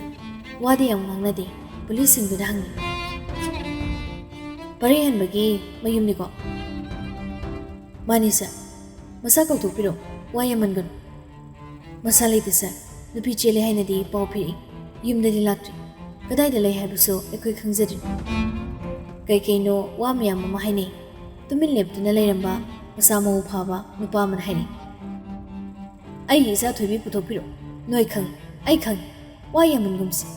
ꯋꯥꯗꯤ ꯌꯥꯝ ꯉꯥꯡꯅꯗꯦ ꯄꯨꯂꯤꯁꯁꯤꯡꯗꯨꯗ ꯍꯪꯉꯤ ꯄꯔꯩꯍꯟꯕꯒꯤ ꯃꯌꯨꯝꯅꯤꯀꯣ ꯃꯥꯅꯤ ꯁꯥꯔ ꯃꯁꯥ ꯀꯧꯊꯣꯛꯄꯤꯔꯣ ꯋꯥ ꯌꯥꯝꯃꯟꯒꯅꯨ ꯃꯁꯥ ꯂꯩꯇꯦ ꯁꯥꯔ ꯅꯨꯄꯤ ꯆꯦꯜꯂꯦ ꯍꯥꯏꯅꯗꯤ ꯄꯥꯎ ꯄꯤꯔꯛꯏ ꯌꯨꯝꯗꯗꯤ ꯂꯥꯛꯇ꯭ꯔꯤ ꯀꯗꯥꯏꯗ ꯂꯩ ꯍꯥꯏꯕꯁꯨ ꯑꯩꯈꯣꯏ ꯈꯪꯖꯗ꯭ꯔꯤ ꯀꯩꯀꯩꯅꯣ ꯋꯥ ꯃꯌꯥꯝ ꯑꯃ ꯍꯥꯏꯅꯩ ꯇꯨꯃꯤꯟ ꯂꯦꯞꯇꯨꯅ ꯂꯩꯔꯝꯕ ꯃꯁꯥ ꯃꯎ ꯐꯥꯕ ꯅꯨꯄꯥ ꯑꯃꯅ ꯍꯥꯏꯔꯛꯏ ꯑꯩꯒꯤ ꯏꯆꯥ ꯊꯣꯏꯕꯤ ꯄꯨꯊꯣꯛꯄꯤꯔꯣ ꯅꯣꯏ ꯈꯪꯏ ꯑꯩ ꯈꯪꯏ ꯋꯥ ꯌꯥꯝꯃꯟꯒꯨꯝꯁꯤ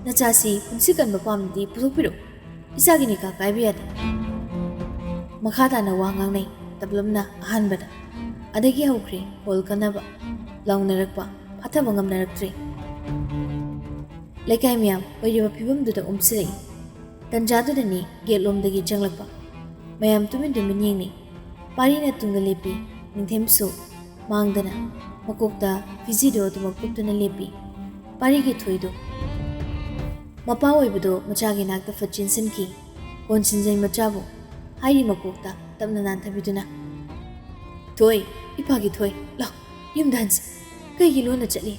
ꯅꯆꯥꯁꯤ ꯄꯨꯟꯁꯤ ꯀꯟꯕ ꯄꯥꯝꯂꯗꯤ ꯄꯨꯊꯣꯛꯄꯤꯔꯣ ꯏꯆꯥꯒꯤ ꯅꯤꯀꯥ ꯀꯥꯏꯕ ꯌꯥꯗꯦ ꯃꯈꯥ ꯇꯥꯅ ꯋꯥ ꯉꯥꯡꯅꯩ ꯇꯞꯂꯞꯅ ꯑꯍꯥꯟꯕꯗ ꯑꯗꯒꯤ ꯍꯧꯈ꯭ꯔꯦ ꯍꯣꯜ ꯀꯟꯅꯕ ꯂꯥꯎꯅꯔꯛꯄ ꯐꯥꯊꯕ ꯉꯝꯅꯔꯛꯇ꯭ꯔꯦ ꯂꯩꯀꯥꯏ ꯃꯌꯥꯝ ꯑꯣꯏꯔꯤꯕ ꯐꯤꯕꯝꯗꯨꯗ ꯑꯣꯝꯁꯤꯜꯂꯛꯏ ꯇꯟꯖꯥꯗꯨꯗꯅꯤ ꯒꯦꯠꯂꯣꯝꯗꯒꯤ ꯆꯪꯂꯛꯄ ꯃꯌꯥꯝ ꯇꯨꯃꯤꯟ ꯇꯨꯃꯤꯟ ꯌꯦꯡꯅꯩ ꯄꯥꯔꯤꯅ ꯇꯨꯡꯗ ꯂꯦꯞꯄꯤ ꯅꯤꯡꯊꯦꯝꯁꯨ ꯃꯥꯡꯗꯅ ꯃꯀꯣꯛꯇ ꯐꯤꯖꯤꯗꯣ ꯑꯗꯨꯃꯛ ꯀꯨꯞꯇꯨꯅ ꯂꯦꯞꯄꯤ ꯄꯥꯔꯤꯒꯤ ꯊꯣꯏꯗꯣ ꯃꯄꯥ ꯑꯣꯏꯕꯗꯣ ꯃꯆꯥꯒꯤ ꯅꯥꯛꯇ ꯐꯠ ꯆꯦꯟꯁꯤꯟꯈꯤ ꯀꯣꯟꯁꯤꯟꯖꯩ ꯃꯆꯥꯕꯨ ꯍꯥꯏꯔꯤ ꯃꯀꯣꯛꯇ ꯇꯞꯅ ꯅꯥꯟꯊꯕꯤꯗꯨꯅ ꯊꯣꯏ ꯏꯄꯥꯒꯤ ꯊꯣꯏ ꯂꯥꯎ ꯌꯨꯝꯗ ꯍꯟꯁꯤ ꯀꯩꯒꯤ ꯂꯣꯟꯅ ꯆꯠꯂꯤ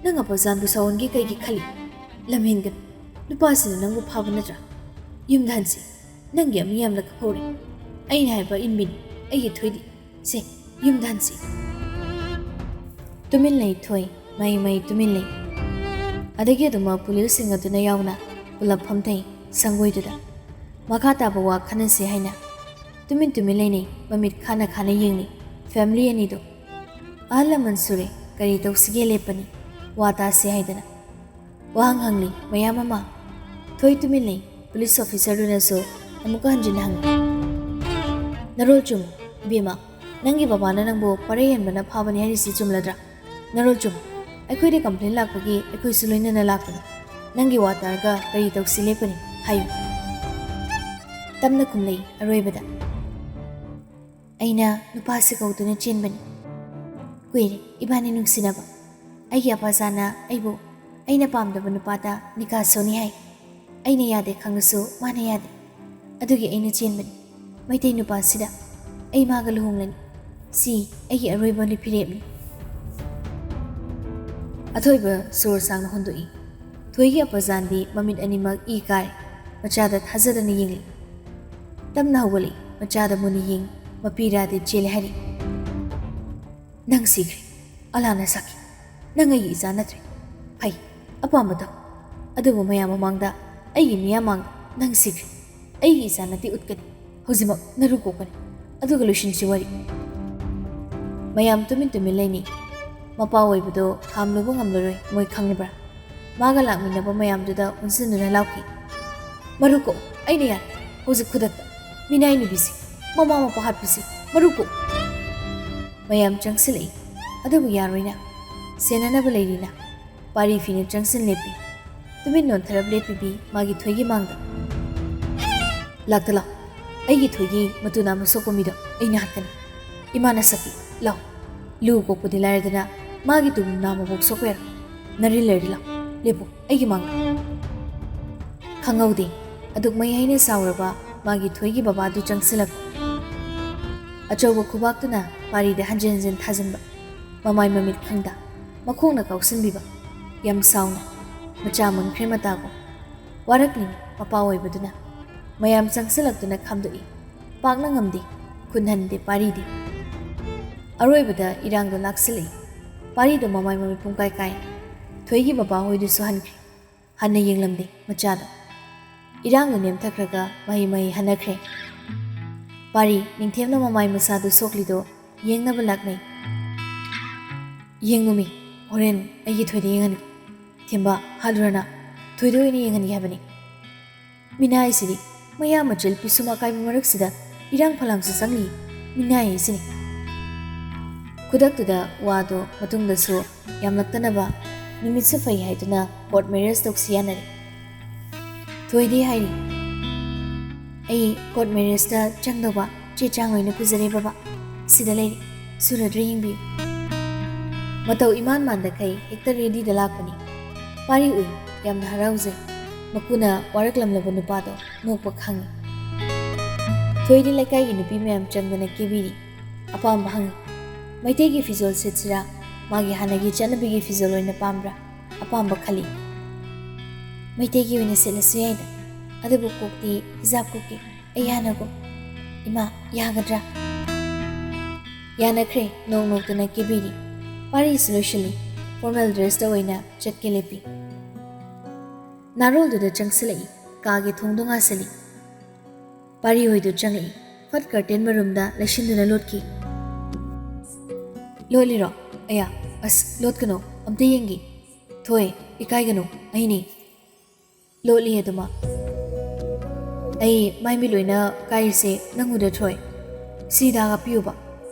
ꯅꯪ ꯑꯄꯥꯖꯥꯟꯕꯨ ꯁꯥꯎꯍꯟꯒꯦ ꯀꯩꯒꯤ ꯈꯜꯂꯤ ꯂꯝꯍꯦꯟꯒꯅꯨ ꯅꯨꯄꯥꯁꯤꯅ ꯅꯪꯕꯨ ꯐꯥꯕ ꯅꯠꯇ꯭ꯔꯥ ꯌꯨꯝꯗ ꯍꯟꯁꯤ ꯅꯪꯒꯤ ꯑꯃꯤ ꯌꯥꯝꯅ ꯍꯧꯔꯦ ꯑꯩꯅ ꯍꯥꯏꯕ ꯏꯟꯕꯤꯅꯤ ꯑꯩꯒꯤ ꯊꯣꯏꯗꯤ ꯁꯦ ꯌꯨꯝꯗ ꯍꯟꯁꯤ ꯇꯨꯃꯤꯟ ꯂꯩ ꯊꯣꯏ ꯃꯩ ꯇꯨꯃꯤꯟ ꯂꯩ ꯑꯗꯒꯤ ꯑꯗꯨꯃꯛ ꯄꯨꯂꯤꯁꯁꯤꯡ ꯑꯗꯨꯅ ꯌꯥꯎꯅ ꯄꯨꯂꯞ ꯐꯝꯊꯩ ꯁꯪꯒꯣꯏꯗꯨꯗ ꯃꯈꯥ ꯇꯥꯕ ꯋꯥ ꯈꯟꯅꯁꯤ ꯍꯥꯏꯅ ꯇꯨꯃꯤꯟ ꯇꯨꯃꯤꯟ ꯂꯩꯅꯩ ꯃꯃꯤꯠ ꯈꯥꯅ ꯈꯥꯅ ꯌꯦꯡꯅꯩ ꯐꯦꯃꯤꯂꯤ ꯑꯅꯤꯗꯣ ꯑꯍꯜ ꯂꯃꯟ ꯁꯨꯔꯦ ꯀꯔꯤ ꯇꯧꯁꯤꯒꯦ ꯂꯦꯞꯄꯅꯤ ꯋꯥ ꯇꯥꯁꯤ ꯍꯥꯏꯗꯅ ꯋꯥꯍꯪ ꯍꯪꯂꯤ ꯃꯌꯥꯝ ꯑꯃ ꯊꯣꯏ ꯇꯨꯃꯤꯟ ꯂꯩ ꯄꯨꯂꯤꯁ ꯑꯣꯐꯤꯁꯔꯗꯨꯅꯁꯨ ꯑꯃꯨꯛꯀ ꯍꯟꯖꯤꯟꯅ ꯍꯪꯉꯤ ꯅꯔꯣꯜ ꯆꯨꯝ ꯏꯕꯦꯝꯃ ꯅꯪꯒꯤ ꯕꯕꯥꯅ ꯅꯪꯕꯨ ꯄꯔꯩꯍꯟꯕꯅ ꯐꯥꯕꯅꯤ ꯍꯥꯏꯔꯤꯁꯤ ꯆꯨꯝꯂꯗ꯭ꯔꯥ ꯅꯔꯣꯜ ꯆꯨꯝ ꯑꯩꯈꯣꯏꯗ ꯀꯝꯄ꯭ꯂꯦꯟ ꯂꯥꯛꯄꯒꯤ ꯑꯩꯈꯣꯏꯁꯨ ꯂꯣꯏꯅꯅ ꯂꯥꯛꯄꯅꯤ ꯅꯪꯒꯤ ꯋꯥ ꯇꯥꯔꯒ ꯀꯔꯤ ꯇꯧꯁꯤ ꯂꯦꯞꯄꯅꯤ ꯍꯥꯏꯌꯨ ꯇꯞꯅ ꯈꯨꯝꯂꯩ ꯑꯔꯣꯏꯕꯗ ꯑꯩꯅ ꯅꯨꯄꯥꯁꯤ ꯀꯧꯗꯨꯅ ꯆꯦꯟꯕꯅꯤ ꯀꯨꯏꯔꯦ ꯏꯕꯥꯅꯤ ꯅꯨꯡꯁꯤꯅꯕ ꯑꯩꯒꯤ ꯑꯄꯥꯖꯥꯅ ꯑꯩꯕꯨ ꯑꯩꯅ ꯄꯥꯝꯗꯕ ꯅꯨꯄꯥꯗ ꯅꯤꯀꯥ ꯁꯣꯟꯅꯤ ꯍꯥꯏ ꯑꯩꯅ ꯌꯥꯗꯦ ꯈꯪꯂꯁꯨ ꯃꯥꯅ ꯌꯥꯗꯦ ꯑꯗꯨꯒꯤ ꯑꯩꯅ ꯆꯦꯟꯕꯅꯤ ꯃꯩꯇꯩ ꯅꯨꯄꯥꯁꯤꯗ ꯑꯩ ꯃꯥꯒ ꯂꯨꯍꯣꯡꯂꯅꯤ ꯁꯤ ꯑꯩꯒꯤ ꯑꯔꯣꯏꯕ ꯐꯤꯔꯦꯞꯅꯤ ꯑꯊꯣꯏꯕ ꯁꯣꯔ ꯁꯥꯡꯅ ꯍꯣꯟꯗꯣꯛꯏ ꯊꯣꯏꯒꯤ ꯑꯄꯥꯖꯥꯟꯗꯤ ꯃꯃꯤꯠ ꯑꯅꯤꯃꯛ ꯏ ꯀꯥꯔꯦ ꯃꯆꯥꯗ ꯊꯥꯖꯗꯅ ꯌꯦꯡꯂꯤ ꯇꯞꯅ ꯍꯧꯒꯠꯂꯤ ꯃꯆꯥꯗ ꯃꯨꯟꯅ ꯌꯦꯡ ꯃꯄꯤꯔꯥꯗꯤ ꯆꯦꯜꯂꯦ ꯍꯥꯏꯔꯤ ꯅꯪ ꯁꯤꯈ꯭ꯔꯦ ꯑꯂꯥꯅ ꯁꯥꯈꯤ ꯅꯪ ꯑꯩꯒꯤ ꯏꯆꯥ ꯅꯠꯇ꯭ꯔꯦ ꯐꯩ ꯑꯄꯥꯝꯕ ꯇꯧ ꯑꯗꯨꯕꯨ ꯃꯌꯥꯝ ꯃꯃꯥꯡꯗ ꯑꯩꯒꯤ ꯃꯤꯌꯥꯝ ꯃꯥꯡꯗ ꯅꯪ ꯁꯤꯈ꯭ꯔꯦ ꯑꯩꯒꯤ ꯏꯆꯥ ꯅꯠꯇꯦ ꯎꯠꯀꯅꯤ ꯍꯧꯖꯤꯛꯃꯛ ꯅꯔꯨ ꯀꯣꯛꯀꯅꯤ ꯑꯗꯨꯒ ꯂꯣꯏꯁꯤꯟꯁꯤ ꯋꯥꯔꯤ ꯃꯌꯥꯝ ꯇꯨꯃꯤꯟ ꯇꯨꯃꯤꯟ ꯂꯩꯅꯩ ꯃꯄꯥ ꯑꯣꯏꯕꯗꯣ ꯈꯥꯝꯂꯨꯕ ꯉꯝꯂꯔꯣꯏ ꯃꯣꯏ ꯈꯪꯂꯤꯕ꯭ꯔꯥ ꯃꯥꯒ ꯂꯥꯛꯃꯤꯟꯅꯕ ꯃꯌꯥꯝꯗꯨꯗ ꯑꯣꯟꯁꯤꯟꯗꯨꯅ ꯂꯥꯎꯈꯤ ꯃꯔꯨ ꯀꯣꯛ ꯑꯩꯅ ꯌꯥꯔꯦ ꯍꯧꯖꯤꯛ ꯈꯨꯗꯛꯇ ꯃꯤꯅꯥꯏ ꯅꯨꯕꯤꯁꯤ ꯃꯃꯥ ꯃꯄꯥ ꯍꯥꯠꯄꯤꯁꯤ ꯃꯔꯨ ꯀꯣꯛ ꯃꯌꯥꯝ ꯆꯪꯁꯤꯜꯂꯛꯏ ꯑꯗꯨꯕꯨ ꯌꯥꯔꯣꯏꯅ ꯁꯦꯟꯅꯅꯕ ꯂꯩꯔꯤꯅ ꯄꯥꯔꯤ ꯐꯤꯅ ꯆꯪꯁꯤꯟ ꯂꯦꯞꯄꯤ ꯇꯨꯃꯤꯟ ꯅꯣꯟꯊꯔꯞ ꯂꯦꯞꯄꯤꯕꯤ ꯃꯥꯒꯤ ꯊꯣꯏꯒꯤ ꯃꯥꯡꯗ ꯂꯥꯛꯇ ꯂꯥꯎ ꯑꯩꯒꯤ ꯊꯣꯏꯒꯤ ꯃꯇꯨ ꯅꯥꯝꯃ ꯁꯣꯛꯄ ꯃꯤꯗꯣ ꯑꯩꯅ ꯍꯥꯠꯀꯅꯤ ꯏꯃꯥꯅ ꯁꯛꯀꯤ ꯂꯥꯎ ꯂꯨ ꯀꯣꯛꯄꯗꯤ ꯂꯥꯏꯔꯗꯅ ꯃꯥꯒꯤ ꯇꯨ ꯅꯥꯝꯃꯕꯣꯛ ꯁꯣꯛꯄ ꯌꯥꯔꯣꯏ ꯅꯔꯤꯜ ꯂꯩꯔꯗꯤ ꯂꯥꯎ ꯂꯦꯞꯄꯨ ꯑꯩꯒꯤ ꯃꯥꯡꯗ ꯈꯪꯍꯧꯗꯦ ꯑꯗꯨꯛ ꯃꯩ ꯍꯩꯅ ꯁꯥꯎꯔꯕ ꯃꯥꯒꯤ ꯊꯣꯏꯒꯤ ꯕꯕꯥꯗꯨ ꯆꯪꯁꯤꯜꯂꯛꯄ ꯑꯆꯧꯕ ꯈꯨꯕꯥꯛꯇꯨꯅ ꯄꯥꯔꯤꯗ ꯍꯟꯖꯤꯟ ꯍꯟꯖꯤꯟ ꯊꯥꯖꯤꯟꯕ ꯃꯃꯥꯏ ꯃꯃꯤꯠ ꯈꯪꯗ ꯃꯈꯣꯡꯅ ꯀꯥꯎꯁꯤꯟꯕꯤꯕ ꯌꯥꯝ ꯁꯥꯎꯅ ꯃꯆꯥ ꯃꯨꯟꯈ꯭ꯔꯦ ꯃꯇꯥꯒꯨꯝ ꯋꯥꯔꯛꯂꯤꯅꯤ ꯃꯄꯥ ꯑꯣꯏꯕꯗꯨꯅ ꯃꯌꯥꯝ ꯆꯪꯁꯤꯜꯂꯛꯇꯨꯅ ꯈꯥꯝꯗꯣꯛꯏ ꯄꯥꯛꯅ ꯉꯝꯗꯦ ꯈꯨꯟꯍꯟꯗꯦ ꯄꯥꯔꯤꯗꯤ ꯑꯔꯣꯏꯕꯗ ꯏꯔꯥꯡꯗꯣ ꯂꯥꯛꯁꯤꯜꯂꯛꯏ ꯄꯥꯔꯤꯗꯣ ꯃꯃꯥꯏ ꯃꯃꯤꯠ ꯄꯨꯡꯀꯥꯏ ꯀꯥꯏ ꯊꯣꯏꯒꯤ ꯕꯕꯥ ꯍꯣꯏꯗꯨꯁꯨ ꯍꯟꯈ꯭ꯔꯦ ꯍꯟꯅ ꯌꯦꯡꯂꯝꯗꯦ ꯃꯆꯥꯗꯣ ꯏꯔꯥꯡꯗꯣ ꯅꯦꯝꯊꯈ꯭ꯔꯒ ꯃꯍꯩ ꯍꯟꯅꯈ꯭ꯔꯦ ꯄꯥꯔꯤ ꯅꯤꯡꯊꯦꯝꯅ ꯃꯃꯥꯏ ꯃꯁꯥꯗꯨ ꯁꯣꯛꯂꯤꯗꯣ ꯌꯦꯡꯅꯕ ꯂꯥꯛꯅꯩ ꯌꯦꯡꯉꯨꯃꯤ ꯍꯣꯔꯦꯟ ꯑꯩꯒꯤ ꯊꯣꯏꯗ ꯌꯦꯡꯍꯟꯒꯦ ꯊꯦꯝꯕ ꯍꯥꯜꯂꯨꯔꯅ ꯊꯣꯏꯗ ꯑꯣꯏꯅ ꯌꯦꯡꯍꯟꯒꯦ ꯍꯥꯏꯕꯅꯤ ꯃꯤꯅꯥꯏꯁꯤꯗꯤ ꯃꯌꯥꯝ ꯃꯆꯜ ꯄꯤꯁꯨꯝ ꯑꯀꯥꯏꯕ ꯃꯔꯛꯁꯤꯗ ꯏꯔꯥꯡ ꯐꯂꯥꯡꯁꯨ ꯆꯪꯂꯤ ꯃꯤꯅꯥꯏ ꯍꯥꯏꯁꯤꯅꯤ ꯈꯨꯗꯛꯇꯨꯗ ꯋꯥꯗꯣ ꯃꯇꯨꯡꯗꯁꯨ ꯌꯥꯝꯂꯛꯇꯅꯕ ꯅꯨꯃꯤꯠꯁꯨ ꯐꯩ ꯍꯥꯏꯗꯨꯅ ꯀꯣꯔꯠ ꯃꯦꯔꯦꯖ ꯇꯧꯁꯤ ꯌꯥꯅꯔꯤ ꯊꯣꯏꯗꯤ ꯍꯥꯏꯔꯤ ꯑꯩ ꯀꯣꯔꯠ ꯃꯦꯔꯦꯖꯇ ꯆꯪꯗꯧꯕ ꯆꯦ ꯆꯥꯡ ꯂꯣꯏꯅ ꯄꯨꯖꯔꯦ ꯕꯕꯥ ꯁꯤꯗ ꯂꯩꯔꯤ ꯁꯨꯔꯗ꯭ꯔ ꯌꯦꯡꯕꯤꯌꯨ ꯃꯇꯧ ꯏꯃꯥꯟ ꯃꯥꯟꯗꯈꯩ ꯍꯦꯛꯇ ꯔꯦꯗꯤꯗ ꯂꯥꯛꯄꯅꯤ ꯄꯥꯔꯤ ꯎꯏ ꯌꯥꯝꯅ ꯍꯔꯥꯎꯖꯩ ꯃꯄꯨꯅ ꯋꯥꯔꯛꯂꯝꯂꯕ ꯅꯨꯄꯥꯗꯣ ꯅꯣꯛꯄ ꯈꯪꯉꯤ ꯊꯣꯏꯗꯤ ꯂꯩꯀꯥꯏꯒꯤ ꯅꯨꯄꯤ ꯃꯌꯥꯝ ꯆꯪꯗꯅ ꯀꯦꯕꯤꯔꯤ ꯑꯄꯥꯝꯕ ꯍꯪꯉꯤ ꯃꯩꯇꯩꯒꯤ ꯐꯤꯖꯣꯜ ꯁꯦꯠꯁꯤꯔꯥ ꯃꯥꯒꯤ ꯍꯥꯟꯅꯒꯤ ꯆꯠꯅꯕꯤꯒꯤ ꯐꯤꯖꯣꯜ ꯑꯣꯏꯅ ꯄꯥꯝꯕ꯭ꯔꯥ ꯑꯄꯥꯝꯕ ꯈꯜꯂꯤ ꯃꯩꯇꯩꯒꯤ ꯑꯣꯏꯅ ꯁꯦꯠꯂꯁꯨ ꯌꯥꯏꯗ ꯑꯗꯨꯕꯨ ꯀꯣꯛꯇꯤ ꯍꯤꯖꯥꯕ ꯀꯨꯞꯀꯤ ꯑꯩ ꯍꯥꯟꯅꯒꯨꯝ ꯏꯃꯥ ꯌꯥꯒꯗ꯭ꯔꯥ ꯌꯥꯅꯈ꯭ꯔꯦ ꯅꯣꯛ ꯅꯣꯛꯇꯨꯅ ꯀꯦꯕꯤꯔꯤ ꯄꯥꯔꯤꯁꯨ ꯂꯣꯏꯁꯤꯜꯂꯤ ꯐꯣꯔꯃꯦꯜ ꯗ꯭ꯔꯦꯁꯇ ꯑꯣꯏꯅ ꯆꯠꯀꯦ ꯂꯦꯞꯄꯤ ꯅꯥꯔꯣꯜꯗꯨꯗ ꯆꯪꯁꯤꯜꯂꯛꯏ ꯀꯥꯒꯤ ꯊꯣꯡꯗꯣ ꯉꯥꯁꯤꯜꯂꯤ ꯄꯥꯔꯤ ꯍꯣꯏꯗꯨ ꯆꯪꯂꯛꯏ ꯐꯠ ꯀꯔꯇꯦꯟ ꯃꯔꯨꯝꯗ ꯂꯩꯁꯤꯟꯗꯨꯅ ꯂꯣꯠꯈꯤ ꯂꯣꯠꯂꯤꯔꯣ ꯑꯌꯥ ꯑꯁ ꯂꯣꯠꯀꯅꯣ ꯑꯝꯇ ꯌꯦꯡꯒꯤ ꯊꯣꯏ ꯏꯀꯥꯏꯒꯅꯣ ꯑꯩꯅꯤ ꯂꯣꯠꯂꯤ ꯑꯗꯨꯃ ꯑꯩ ꯃꯥꯏꯃꯤ ꯂꯣꯏꯅ ꯀꯥꯏꯔꯤꯁꯦ ꯅꯪ ꯎꯗꯊꯣꯏ ꯁꯤꯗ ꯍꯥꯞꯄꯤꯌꯨꯕ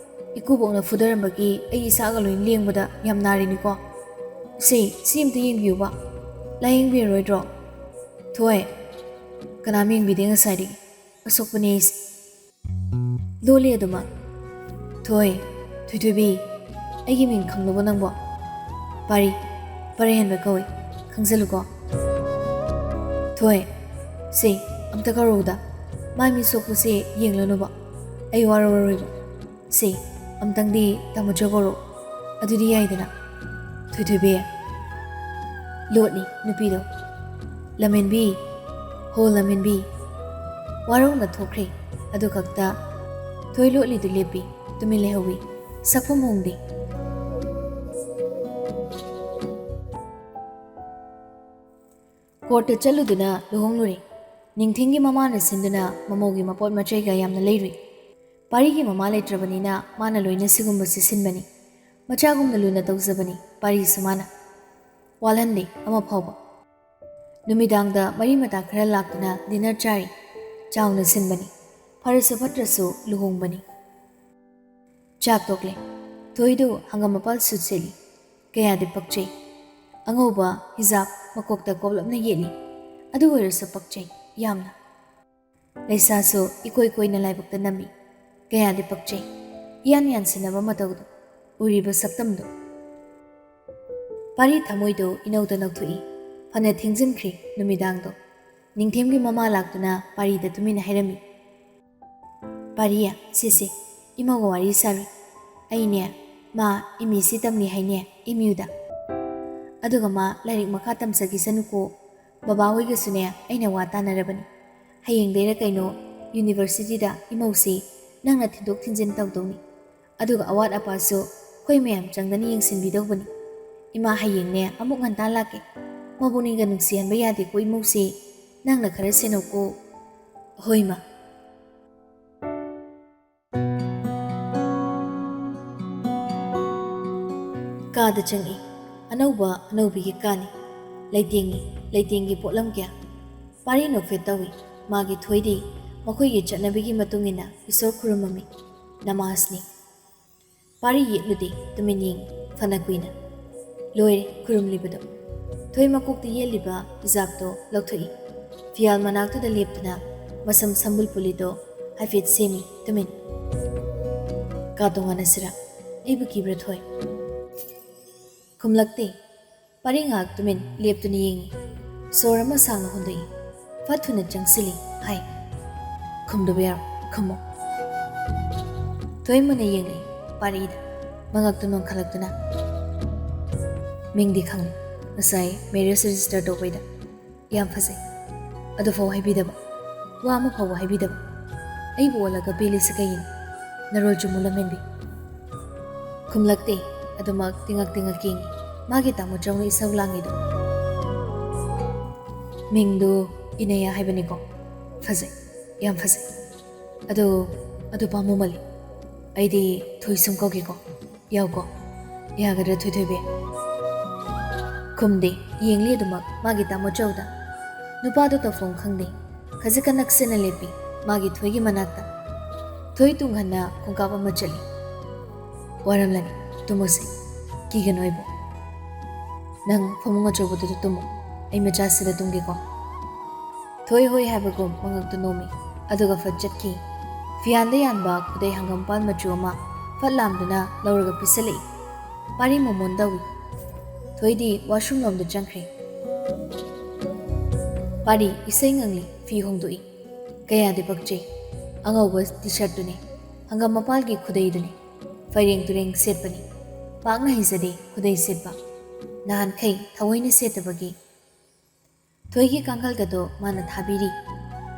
ꯏꯀꯨꯕꯣꯛꯅ ꯐꯨꯗꯔꯝꯕꯒꯤ ꯑꯩ ꯏꯁꯥꯒ ꯂꯣꯏꯅ ꯂꯦꯡꯕꯗ ꯌꯥꯝ ꯅꯥꯔꯤꯅꯤꯀꯣ ꯁꯤ ꯑꯝꯇ ꯌꯦꯡꯕꯤꯌꯨꯕ ꯂꯥꯌꯦꯡꯕꯤꯔꯔꯣꯏꯗ꯭ꯔꯣ ꯊꯣꯏ ꯀꯅꯥꯝ ꯌꯦꯡꯕꯤꯗꯦ ꯉꯁꯥꯏꯗꯒꯤ ꯑꯁꯣꯛꯄꯅꯦ ꯑꯩꯁꯦ ꯂꯣꯠꯂꯤ ꯑꯗꯨꯃ ꯊꯣꯏ ꯊꯣꯏꯊꯣꯏꯕꯤ ꯑꯩꯒꯤ ꯃꯤꯡ ꯈꯪꯂꯕꯣ ꯅꯪꯕꯣ ꯄꯥꯔꯤ ꯄꯔꯦꯍꯟꯕ ꯀꯧꯏ ꯈꯪꯖꯜꯂꯨꯀꯣ ꯊꯣꯏ ꯁꯤ ꯑꯝꯇ ꯀꯧꯔꯛꯎꯗ ꯃꯥꯏ ꯃꯤ ꯁꯣꯛꯄꯁꯦ ꯌꯦꯡꯂꯅꯨꯕ ꯑꯩ ꯋꯥꯔꯧꯔꯔꯣꯏꯕ ꯁꯤ ꯑꯝꯇꯪꯗꯤ ꯇꯥꯃꯣꯆꯧ ꯀꯧꯔꯛꯎ ꯑꯗꯨꯗꯤ ꯌꯥꯏꯗꯅ ꯊꯣꯏꯊꯣꯏꯕꯤ ꯂꯣꯠꯂꯤ ꯅꯨꯄꯤꯗꯣ ꯂꯝꯍꯦꯟꯕꯤ ꯍꯣ ꯂꯝꯍꯦꯟꯕꯤ ꯋꯥꯔꯧꯅ ꯊꯣꯛꯈ꯭ꯔꯦ ꯑꯗꯨ ꯈꯛꯇ ꯊꯣꯏ ꯂꯣꯠꯂꯤꯗꯨ ꯂꯦꯞꯄꯤ ꯇꯨꯃꯤꯟ ꯂꯩꯍꯧꯏ ꯁꯛꯐꯝ ꯍꯣꯡꯗꯦ ꯀꯣꯔꯠꯇ ꯆꯠꯂꯨꯗꯨꯅ ꯂꯨꯍꯣꯡꯂꯨꯔꯦ ꯅꯤꯡꯊꯦꯡꯒꯤ ꯃꯃꯥꯅ ꯁꯤꯟꯗꯨꯅ ꯃꯃꯧꯒꯤ ꯃꯄꯣꯠ ꯃꯆꯩꯒ ꯌꯥꯝꯅ ꯂꯩꯔꯨꯏ ꯄꯥꯔꯤꯒꯤ ꯃꯃꯥ ꯂꯩꯇ꯭ꯔꯕꯅꯤꯅ ꯃꯥꯅ ꯂꯣꯏꯅ ꯁꯤꯒꯨꯝꯕꯁꯤ ꯁꯤꯟꯕꯅꯤ ꯃꯆꯥꯒꯨꯝꯅ ꯂꯨꯅ ꯇꯧꯖꯕꯅꯤ ꯄꯥꯔꯤꯁꯨ ꯃꯥꯅ ꯋꯥꯜꯍꯟꯗꯦ ꯑꯃ ꯐꯥꯎꯕ ꯅꯨꯃꯤꯗꯥꯡꯗ ꯃꯔꯤ ꯃꯇꯥ ꯈꯔ ꯂꯥꯛꯇꯨꯅ ꯗꯤꯅꯔ ꯆꯥꯔꯤ ꯆꯥꯎꯅ ꯁꯤꯟꯕꯅꯤ ꯐꯔꯁꯨ ꯐꯠꯇ꯭ꯔꯁꯨ ꯂꯨꯍꯣꯡꯕꯅꯤ ꯆꯥꯛ ꯇꯣꯛꯂꯦ ꯊꯣꯏꯗꯨ ꯍꯪꯒꯥꯝ ꯃꯄꯥꯜ ꯁꯨꯠ ꯁꯦꯠꯂꯤ ꯀꯌꯥꯗꯤ ꯄꯛꯆꯩ ꯑꯉꯧꯕ ꯍꯤꯖꯥꯕ ꯃꯀꯣꯛꯇ ꯀꯣꯞꯂꯞꯅ ꯌꯦꯠꯂꯤ ꯑꯗꯨ ꯑꯣꯏꯔꯁꯨ ꯄꯛꯆꯩ ꯌꯥꯝꯅ ꯂꯩꯁꯥꯁꯨ ꯏꯀꯣꯏ ꯀꯣꯏꯅ ꯂꯥꯏꯕꯛꯇ ꯅꯝꯃꯤ ꯀꯌꯥꯗꯤ ꯄꯛꯆꯩ ꯏꯌꯥꯟ ꯌꯥꯟꯁꯤꯟꯅꯕ ꯃꯇꯧꯗꯣ ꯎꯔꯤꯕ ꯁꯛꯇꯝꯗꯣ ꯄꯥꯔꯤ ꯊꯃꯣꯏꯗꯣ ꯏꯅꯧꯗ ꯅꯧꯊꯣꯛꯏ ꯐꯅ ꯊꯦꯡꯖꯤꯟꯈ꯭ꯔꯦ ꯅꯨꯃꯤꯗꯥꯡꯗꯣ ꯅꯤꯡꯊꯦꯝꯒꯤ ꯃꯃꯥ ꯂꯥꯛꯇꯨꯅ ꯄꯥꯔꯤꯗ ꯇꯨꯃꯤꯟꯅ ꯍꯥꯏꯔꯝꯃꯤ ꯄꯥꯔꯤꯌꯥ ꯁꯤꯁꯦ ꯏꯃꯧꯒ ꯋꯥꯔꯤ ꯁꯥꯔꯤ ꯑꯩꯅꯦ ꯃꯥ MSc ꯇꯝꯂꯤ ꯍꯥꯏꯅꯦ MUꯗ ꯑꯗꯨꯒ ꯃꯥ ꯂꯥꯏꯔꯤꯛ ꯃꯈꯥ ꯇꯝꯖꯈꯤꯁꯅꯨꯀꯣ ꯕꯕꯥ ꯍꯣꯏꯒꯁꯨꯅꯦ ꯑꯩꯅ ꯋꯥ ꯇꯥꯟꯅꯔꯕꯅꯤ ꯍꯌꯦꯡꯗꯩꯔ ꯀꯩꯅꯣ ꯌꯨꯅꯤꯚꯔꯁꯤꯇꯤꯗ ꯏꯃꯧꯁꯤ ꯅꯪꯅ ꯊꯤꯟꯗꯣꯛ ꯊꯤꯟꯖꯤन ꯇꯧꯗꯧꯅꯤ ꯑꯗꯨꯒ ꯑꯋꯥꯠ ꯑꯄꯥꯁꯨ ꯑꯩꯈꯣꯏ ꯃꯌꯥꯝ ꯆꯪꯗꯅ ꯌꯦꯡꯁꯤꯟꯕꯤꯗꯧꯕꯅꯤ ꯏꯃꯥ ꯍꯌꯦꯡꯅꯦ ꯑꯃꯨꯛ ꯉꯟꯇꯥ ꯂꯥꯛꯀꯦ ꯃꯕꯨꯛꯅꯤꯡꯒ ꯅꯨꯡꯁꯤꯍꯟꯕ ꯌꯥꯗꯦꯀꯣ ꯏꯃꯧꯁꯤ ꯅꯪꯅ ꯈꯔ ꯁꯦꯟꯅꯧꯀꯣ ꯍꯣꯏ ꯃꯥ ꯀꯥꯗ ꯆꯪꯏ ꯑꯅꯧꯕ ꯑꯅꯧꯕꯤꯒꯤ ꯀꯥꯅꯤ ꯂꯩꯇꯦꯡꯒꯤ ꯄꯣꯠꯂꯝ ꯀꯌꯥ ꯄꯥꯔꯤ ꯅꯣꯛꯐꯦꯠ ꯇꯧꯏ ꯃꯥꯒꯤ ꯊꯣꯏꯗꯤ ꯃꯈꯣꯏꯒꯤ ꯆꯠꯅꯕꯤꯒꯤ ꯃꯇꯨꯡ ꯏꯟꯅ ꯏꯁꯣꯔ ꯈꯨꯔꯨꯝꯃꯝꯃꯤ ꯅꯃꯥꯖꯅꯤ ꯄꯥꯔꯤ ꯌꯦꯠꯂꯨꯗꯦ ꯇꯨꯃꯤꯟ ꯌꯦꯡꯉꯤ ꯐꯅ ꯀꯨꯏꯅ ꯂꯣꯏꯔꯦ ꯈꯨꯔꯨꯝꯂꯤꯕꯗꯣ ꯊꯣꯏ ꯃꯀꯣꯛꯇ ꯌꯦꯠꯂꯤꯕ ꯍꯤꯖꯥꯕꯇꯣ ꯂꯧꯊꯣꯛꯏ ꯐꯤꯌꯥꯜ ꯃꯅꯥꯛꯇꯨꯗ ꯂꯦꯞꯇꯨꯅ ꯃꯁꯝ ꯁꯝꯕꯨꯜ ꯄꯨꯂꯤꯗꯣ ꯍꯥꯏꯐꯦꯠ ꯁꯦꯝꯃꯤ ꯇꯨꯃꯤꯟ ꯀꯥ ꯇꯣꯉꯥꯟꯅꯁꯤꯔꯥ ꯑꯩꯕꯨ ꯀꯤꯕ꯭ꯔꯥ ꯊꯣꯏ ꯈꯨꯝꯂꯛꯇꯦ ꯄꯥꯔꯤ ꯉꯥꯏꯍꯥꯛ ꯇꯨꯃꯤꯟ ꯂꯦꯞꯇꯨꯅ ꯌꯦꯡꯉꯤ ꯁꯣꯔ ꯑꯃ ꯁꯥꯡꯅ ꯍꯣꯟꯗꯣꯛꯏ ꯐꯠ ꯊꯨꯅ ꯆꯪꯁꯤꯜꯂꯤ ꯍꯥꯏ ꯈꯨꯝꯗꯕ ꯌꯥꯔꯣꯏ ꯈꯨꯝꯃꯣ ꯊꯣꯏ ꯃꯨꯟꯅ ꯌꯦꯡꯂꯛꯏ ꯄꯥꯔꯤꯗ ꯃꯉꯛꯇꯨ ꯅꯣꯟꯈꯠꯂꯛꯇꯨꯅ ꯃꯤꯡꯗꯤ ꯈꯪꯉꯤ ꯉꯁꯥꯏ ꯃꯦꯔꯦꯖ ꯔꯦꯖꯤꯁꯇꯔ ꯇꯧꯕꯩꯗ ꯌꯥꯝ ꯐꯖꯩ ꯑꯗꯨꯐꯥꯎ ꯍꯥꯏꯕꯤꯗꯕ ꯋꯥ ꯑꯃ ꯐꯥꯎꯕ ꯍꯥꯏꯕꯤꯗꯕ ꯑꯩꯕꯨ ꯑꯣꯜꯂꯒ ꯄꯦꯜꯂꯤꯁꯤ ꯀꯩꯒꯤꯅꯣ ꯅꯔꯣꯜ ꯆꯨꯝꯃꯨ ꯂꯝꯍꯦꯟꯕꯤ ꯈꯨꯝꯂꯛꯇꯦ ꯑꯗꯨꯃꯛ ꯇꯤꯡꯉꯛ ꯌꯦꯡꯉꯤ ꯃꯥꯒꯤ ꯇꯥꯃꯣꯆꯧꯅ ꯏꯁꯧ ꯂꯥꯡꯉꯤꯗꯣ ꯃꯤꯡꯗꯨ ꯏꯅꯩꯌꯥ ꯍꯥꯏꯕꯅꯤꯀꯣ ꯐꯖꯩ ꯌꯥꯝ ꯐꯖꯩ ꯑꯗꯨ ꯄꯥꯝꯃꯨꯃꯜꯂꯤ ꯑꯩꯗꯤ ꯊꯣꯏꯁꯨꯝ ꯀꯧꯒꯦꯀꯣ ꯌꯥꯎꯀꯣ ꯌꯥꯒꯗ꯭ꯔꯥ ꯊꯣꯏꯊꯣꯏꯕꯤ ꯈꯨꯝꯗꯦ ꯌꯦꯡꯂꯤ ꯑꯗꯨꯃꯛ ꯃꯥꯒꯤ ꯇꯥꯃꯣꯆꯧꯗ ꯅꯨꯄꯥꯗꯣ ꯇꯧꯐꯝ ꯈꯪꯗꯦ ꯈꯖꯤꯛꯀ ꯅꯛꯁꯤꯟꯅ ꯂꯦꯞꯄꯤ ꯃꯥꯒꯤ ꯊꯣꯏꯒꯤ ꯃꯅꯥꯛꯇ ꯊꯣꯏ ꯇꯨꯡ ꯍꯟꯅ ꯈꯣꯡꯀꯥꯞ ꯑꯃ ꯆꯠꯂꯤ ꯋꯥꯔꯝꯂꯅꯤ ꯇꯨꯝꯃꯨꯁꯦ ꯀꯤꯒꯅꯨ ꯑꯩꯕꯨ ꯅꯪ ꯐꯃꯨꯡ ꯑꯆꯧꯕꯗꯨꯗ ꯇꯨꯝꯃꯨ ꯑꯩ ꯃꯆꯥꯁꯤꯗ ꯇꯨꯝꯒꯦꯀꯣ ꯊꯣꯏ ꯍꯣꯏ ꯍꯥꯏꯕꯒꯨꯝ ꯃꯉꯛꯇꯨ ꯅꯣꯝꯃꯤ ꯑꯗꯨꯒ ꯐꯠ ꯆꯠꯈꯤ ꯐꯤꯌꯥꯟꯗ ꯌꯥꯟꯕ ꯈꯨꯗꯩ ꯍꯪꯒꯝꯄꯥꯜ ꯃꯆꯨ ꯑꯃ ꯐꯠ ꯂꯥꯝꯗꯨꯅ ꯂꯧꯔꯒ ꯄꯤꯁꯜꯂꯛꯏ ꯄꯥꯔꯤ ꯃꯣꯃꯣꯟ ꯇꯧꯏ ꯊꯣꯏꯗꯤ ꯋꯥꯁꯔꯨꯝ ꯂꯣꯝꯗ ꯆꯪꯈ꯭ꯔꯦ ꯄꯥꯔꯤ ꯏꯁꯩ ꯉꯪꯂꯤ ꯐꯤ ꯍꯣꯡꯗꯣꯛꯏ ꯀꯌꯥꯗꯤ ꯄꯛꯆꯩ ꯑꯉꯧꯕ ꯇꯤ ꯁꯔꯠꯇꯨꯅꯤ ꯍꯪꯒꯝ ꯃꯄꯥꯜꯒꯤ ꯈꯨꯗꯩꯗꯨꯅꯤ ꯐꯩꯔꯦꯡ ꯇꯨꯔꯦꯡ ꯁꯦꯠꯄꯅꯤ ꯄꯥꯛꯅ ꯍꯩꯖꯗꯦ ꯈꯨꯗꯩ ꯁꯦꯠꯄ ꯅꯍꯥꯟꯈꯩ ꯊꯑꯣꯏꯅ ꯁꯦꯠꯇꯕꯒꯤ ꯊꯣꯏꯒꯤ ꯀꯥꯡꯈꯜꯒꯗꯣ ꯃꯥꯅ ꯊꯥꯕꯤꯔꯤ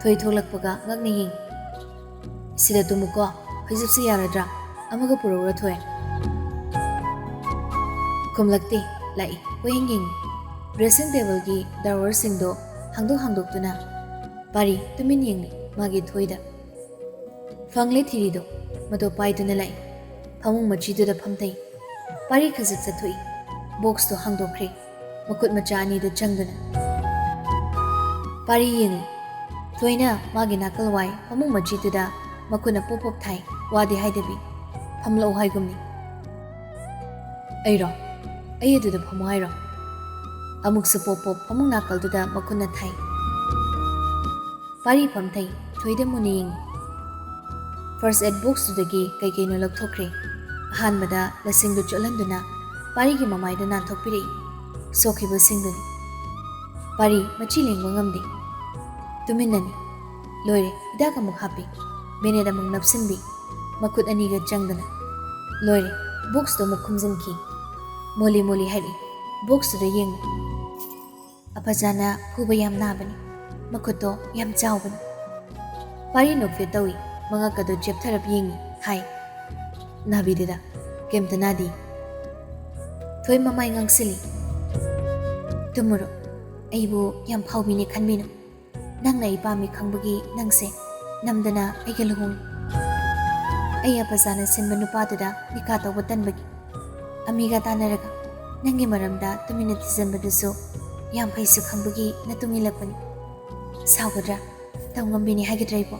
ꯊꯣꯏ ꯊꯣꯛꯂꯛꯄꯒ ꯉꯛꯅ ꯌꯦꯡꯉꯤ ꯁꯤꯗ ꯇꯨꯝꯃꯨꯀꯣ ꯐꯩꯖꯨꯞꯁꯦ ꯌꯥꯔꯗ꯭ꯔꯥ ꯑꯃꯒ ꯄꯨꯔꯛꯎꯔ ꯊꯣꯏ ꯈꯨꯝꯂꯛꯇꯦ ꯂꯥꯛꯏ ꯀꯣꯏꯌꯦꯡ ꯌꯦꯡꯉꯤ ꯗ꯭ꯔꯦꯁꯤꯡ ꯇꯦꯕꯜꯒꯤ ꯗ꯭ꯔꯥꯋꯔꯁꯤꯡꯗꯣ ꯍꯥꯡꯗꯣꯛꯇꯨꯅ ꯄꯥꯔꯤ ꯇꯨꯃꯤꯟ ꯌꯦꯡꯂꯤ ꯃꯥꯒꯤ ꯊꯣꯏꯗ ꯐꯪꯂꯦ ꯊꯤꯔꯤꯗꯣ ꯃꯗꯣ ꯄꯥꯏꯗꯨꯅ ꯂꯥꯛꯏ ꯐꯃꯨꯡ ꯃꯆꯤꯗꯨꯗ ꯐꯝꯊꯩ ꯄꯥꯔꯤ ꯈꯖꯤꯛ ꯆꯠꯊꯣꯛꯏ ꯕꯣꯛꯁꯇꯣ ꯍꯥꯡꯗꯣꯛꯈ꯭ꯔꯦ ꯃꯈꯨꯠ ꯃꯆꯥ ꯑꯅꯤꯗ ꯆꯪꯗꯨꯅ ꯄꯥꯔꯤ ꯌꯦꯡꯂꯤ ꯊꯣꯏꯅ ꯃꯥꯒꯤ ꯅꯥꯀꯜ ꯋꯥꯏ ꯐꯃꯨꯡ ꯃꯆꯤꯗꯨꯗ ꯃꯈꯨꯠꯅ ꯄꯣꯞ ꯄꯣꯞ ꯊꯥꯏ ꯋꯥꯗꯤ ꯍꯥꯏꯗꯕꯤ ꯐꯝꯂꯛꯎ ꯍꯥꯏꯒꯨꯝꯅꯤ ꯑꯩꯔꯣ ꯑꯩ ꯑꯗꯨꯗ ꯐꯝꯃꯨ ꯍꯥꯏꯔꯣ ꯑꯃꯨꯛꯁꯨ ꯄꯣꯞ ꯄꯣꯞ ꯐꯃꯨꯡ ꯅꯥꯀꯜꯗꯨꯗ ꯃꯈꯨꯠꯅ ꯊꯥꯏ ꯄꯥꯔꯤ ꯐꯝꯊꯩ ꯊꯣꯏꯗ ꯃꯨꯟꯅ ꯌꯦꯡꯉꯤ ꯐꯥꯔꯁ ꯑꯦꯗ ꯕꯣꯛꯁꯇꯨꯗꯒꯤ ꯀꯩꯀꯩꯅꯣ ꯂꯧꯊꯣꯛꯈ꯭ꯔꯦ ꯑꯍꯥꯟꯕꯗ ꯂꯁꯤꯡꯗꯨ ꯆꯣꯠꯍꯟꯗꯨꯅ ꯄꯥꯔꯤꯒꯤ ꯃꯃꯥꯏꯗ ꯅꯥꯟꯊꯣꯛꯄꯤꯔꯛꯏ ꯁꯣꯛꯈꯤꯕꯁꯤꯡꯗꯨꯅꯤ ꯄꯥꯔꯤ ꯃꯆꯤ ꯂꯦꯡꯕ ꯉꯝꯗꯦ ꯇꯨꯃꯤꯟꯅꯅꯤ ꯂꯣꯏꯔꯦ ꯍꯤꯗꯥꯛ ꯑꯃꯨꯛ ꯍꯥꯞꯄꯤ ꯕꯦꯅꯦꯠ ꯑꯃꯨꯛ ꯅꯞꯁꯤꯟꯕꯤ ꯃꯈꯨꯠ ꯑꯅꯤꯒ ꯆꯪꯗꯅ ꯂꯣꯏꯔꯦ ꯕꯣꯛꯁꯇꯣ ꯑꯃꯨꯛ ꯈꯨꯝꯖꯤꯟꯈꯤ ꯃꯣꯂꯤ ꯍꯥꯏꯔꯛꯏ ꯕꯣꯛꯁꯇꯨꯗ ꯌꯦꯡꯉꯨ ꯑꯐꯖꯅ ꯐꯨꯕ ꯌꯥꯝ ꯅꯥꯕꯅꯤ ꯃꯈꯨꯠꯇꯣ ꯌꯥꯝ ꯆꯥꯎꯕꯅꯤ ꯄꯥꯔꯤ ꯅꯣꯛꯐꯦꯠ ꯇꯧꯏ ꯃꯉꯛꯀꯗꯣ ꯆꯦꯞꯊꯔꯞ ꯌꯦꯡꯉꯤ ꯍꯥꯏ ꯅꯥꯕꯤꯗꯦꯗ ꯀꯩꯝꯇ ꯅꯥꯗꯦ ꯊꯣꯏ ꯃꯃꯥꯏ ꯉꯥꯡꯁꯤꯜꯂꯤ ꯇꯨꯝꯃꯨꯔꯣ ꯑꯩꯕꯨ ꯌꯥꯝ ꯐꯥꯎꯕꯤꯅꯦ ꯈꯟꯕꯤꯅꯨ ꯅꯪꯅ ꯑꯩ ꯄꯥꯝꯃꯤ ꯈꯪꯕꯒꯤ ꯅꯪꯁꯦ ꯅꯝꯗꯅ ꯑꯩꯒ ꯂꯨꯍꯣꯡꯉꯤ ꯑꯩ ꯑꯐꯖꯅ ꯁꯤꯟꯕ ꯅꯨꯄꯥꯗꯨꯗ ꯅꯤꯀꯥ ꯇꯧꯕ ꯇꯟꯕꯒꯤ ꯑꯃꯤꯒ ꯇꯥꯟꯅꯔꯒ ꯅꯪꯒꯤ ꯃꯔꯝꯗ ꯇꯨꯃꯤꯟꯅ ꯊꯤꯖꯤꯟꯕꯗꯨꯁꯨ ꯌꯥꯝ ꯐꯩꯁꯨ ꯈꯪꯕꯒꯤ ꯅꯇꯨꯡ ꯏꯜꯂꯛꯄꯅꯤ ꯁꯥꯎꯒꯗ꯭ꯔꯥ ꯇꯧ ꯉꯝꯕꯤꯅꯤ ꯍꯥꯏꯒꯗ꯭ꯔꯥ ꯑꯩꯕꯣ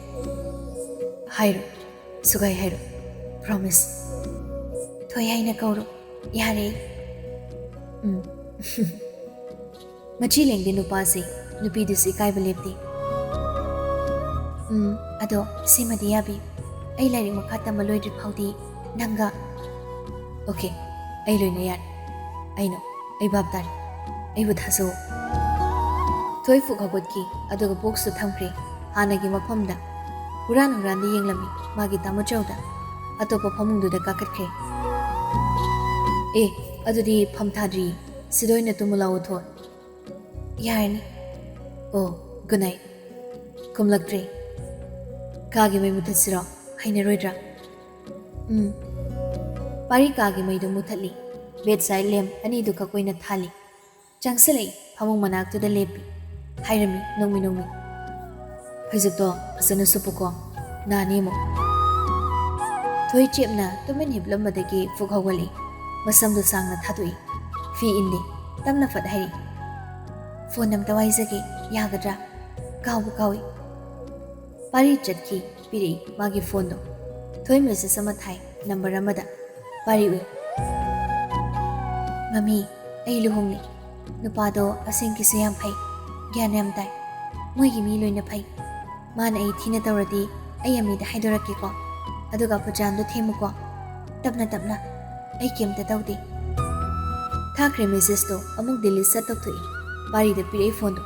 ꯍꯥꯏꯔꯣ ꯁꯨꯒꯥꯏ ꯍꯥꯏꯔꯣ ꯄ꯭ꯔꯣꯃꯤꯁ ꯊꯣꯏ ꯍꯥꯏꯅ ꯀꯧꯔꯣ ꯌꯥꯔꯦ ꯃꯆꯤ ꯂꯦꯡꯗꯦ ꯅꯨꯄꯥꯁꯦ ꯅꯨꯄꯤꯗꯨꯁꯨ ꯏꯀꯥꯏꯕ ꯂꯦꯞꯇꯦ ꯑꯗꯣ ꯁꯤꯃꯗꯤ ꯌꯥꯕꯤꯌꯨ ꯑꯩ ꯂꯥꯏꯔꯤꯛ ꯃꯈꯥ ꯇꯝꯕ ꯂꯣꯏꯗ꯭ꯔꯤ ꯐꯥꯎꯗꯤ ꯅꯪꯒ ꯑꯣꯀꯦ ꯑꯩ ꯂꯣꯏꯅ ꯌꯥꯔꯦ ꯑꯩ ꯚꯥꯞ ꯇꯥꯔꯦ ꯑꯩꯕꯨ ꯊꯥꯖꯧ ꯊꯣꯏ ꯐꯨꯛ ꯍꯧꯒꯠꯈꯤ ꯑꯗꯨꯒ ꯕꯣꯛꯁꯇꯨ ꯊꯝꯈ꯭ꯔꯦ ꯍꯥꯟꯅꯒꯤ ꯃꯐꯝꯗ ꯍꯨꯔꯥꯟꯗ ꯌꯦꯡꯂꯝꯃꯤ ꯃꯥꯒꯤ ꯇꯥꯃꯣꯆꯧꯗ ꯑꯇꯣꯞꯄ ꯐꯃꯨꯡꯗꯨꯗ ꯀꯥꯈꯠꯈ꯭ꯔꯦ ꯑꯗꯨꯗꯤ ꯐꯝ ꯊꯥꯗ꯭ꯔꯤ ꯁꯤꯗ ꯑꯣꯏꯅ ꯇꯨꯝꯃꯨ ꯂꯥꯛꯑꯣ ꯊꯣꯏ ꯌꯥꯔꯅꯤ ꯑꯣ ꯒꯨꯗ ꯅꯥꯏꯠ ꯈꯨꯝꯂꯛꯇ꯭ꯔꯦ ꯀꯥꯒꯤ ꯃꯩ ꯃꯨꯊꯠꯁꯤꯔꯣ ꯍꯩꯅꯔꯣꯏꯗ꯭ꯔꯥ ꯄꯥꯔꯤ ꯀꯥꯒꯤ ꯃꯩꯗꯨ ꯃꯨꯊꯠꯂꯤ ꯕꯦꯠꯁꯥꯏꯠ ꯂꯦꯝꯞ ꯑꯅꯤꯗꯨ ꯈꯛ ꯑꯣꯏꯅ ꯊꯥꯜꯂꯤ ꯆꯪꯁꯤꯜꯂꯛꯏ ꯐꯃꯨꯡ ꯃꯅꯥꯛꯇꯨꯗ ꯂꯦꯞꯄꯤ ꯍꯥꯏꯔꯝꯃꯤ ꯅꯣꯡꯃꯤ ꯐꯩꯖꯨꯞꯇꯣ ꯐꯖꯅ ꯁꯨꯞꯄꯨꯀꯣ ꯅꯥꯅꯤ ꯑꯃꯨꯛ ꯊꯣꯏ ꯆꯦꯞꯅ ꯇꯨꯃꯤꯟ ꯍꯤꯞꯂꯝꯕꯗꯒꯤ ꯐꯨꯛ ꯍꯧꯒꯠꯂꯤ ꯃꯁꯝꯗꯨ ꯁꯥꯡꯅ ꯊꯥꯗꯣꯛꯏ ꯐꯤ ꯏꯟꯗꯦ ꯇꯞꯅ ꯐꯠ ꯍꯥꯏꯔꯤ ꯐꯣꯟ ꯑꯝꯇ ꯋꯥꯏꯖꯒꯦ ꯌꯥꯒꯗ꯭ꯔꯥ ꯀꯥꯎꯕꯨ ꯀꯥꯎꯏ ꯄꯥꯔꯤ ꯆꯠꯈꯤ ꯄꯤꯔꯛꯏ ꯃꯥꯒꯤ ꯐꯣꯟꯗꯣ ꯊꯣꯏ ꯃꯦꯁꯦꯖ ꯑꯃ ꯊꯥꯏ ꯅꯝꯕꯔ ꯑꯃꯗ ꯄꯥꯔꯤ ꯎꯏ ꯃꯃꯤ ꯑꯩ ꯂꯨꯍꯣꯡꯂꯤ ꯅꯨꯄꯥꯗꯣ ꯑꯁꯦꯡꯀꯤꯁꯨ ꯌꯥꯝ ꯐꯩ ꯒ꯭ꯌꯥꯟ ꯌꯥꯝ ꯇꯥꯏ ꯃꯣꯏꯒꯤ ꯃꯤ ꯂꯣꯏꯅ ꯐꯩ ꯃꯥꯅ ꯑꯩ ꯊꯤꯅ ꯇꯧꯔꯗꯤ ꯑꯩ ꯑꯃꯤꯗ ꯍꯥꯏꯗꯣꯔꯛꯀꯦꯀꯣ ꯑꯗꯨꯒ ꯄꯨꯖꯥꯟꯗꯣ ꯊꯦꯝꯃꯨꯀꯣ ꯇꯞꯅ ꯑꯩ ꯀꯩꯝꯇ ꯇꯧꯗꯦ ꯊꯥꯈ꯭ꯔꯦ ꯃꯦꯁꯦꯖꯇꯣ ꯑꯃꯨꯛ ꯗꯤꯂꯤꯠ ꯁꯠ ꯇꯧꯊꯣꯛꯏ ꯄꯥꯔꯤꯗ ꯄꯤꯔꯛꯏ ꯐꯣꯟꯗꯣ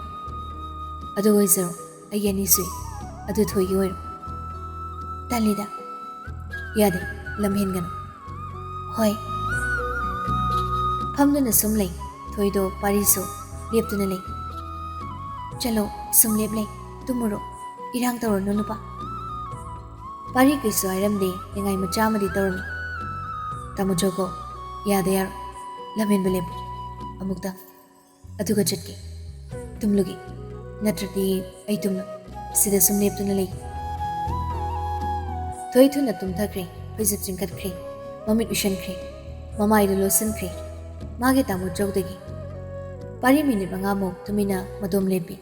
ꯑꯗꯨ ꯑꯣꯏꯖꯔꯣ ꯑꯩꯒꯤ ꯑꯅꯤ ꯁꯨꯏ ꯑꯗꯨ ꯊꯣꯏꯒꯤ ꯑꯣꯏꯔꯣ ꯇꯜꯂꯤꯗ ꯌꯥꯗꯦ ꯂꯝ ꯍꯦꯟꯒꯅꯨ ꯍꯣꯏ ꯐꯝꯗꯨꯅ ꯁꯨꯝ ꯂꯩ ꯊꯣꯏꯗꯣ ꯄꯥꯔꯤꯁꯨ ꯂꯦꯞꯇꯨꯅ ꯂꯩ ꯆꯂꯣ ꯁꯨꯝ ꯂꯦꯞ ꯂꯩ ꯇꯨꯝꯃꯨꯔꯣ ꯏꯔꯥꯡ ꯇꯧꯔꯅꯨ ꯅꯨꯄꯥ ꯄꯥꯔꯤ ꯀꯩꯁꯨ ꯍꯥꯏꯔꯝꯗꯦ ꯅꯤꯡꯉꯥꯏ ꯃꯆꯥ ꯑꯃꯗꯤ ꯇꯧꯔꯝꯃꯤ Tamucho ko, yada yaro, lamin balepo, amukta, aduga chatki, tumlugi, natrati ay tumlo, sida sumnep tu nalay. Toy tu na tumthakre, pizip jingkatkre, mamit ushankre, mama idolo sankre, magi tamucho dagi. Pari minute mangamo tumina madom lepi,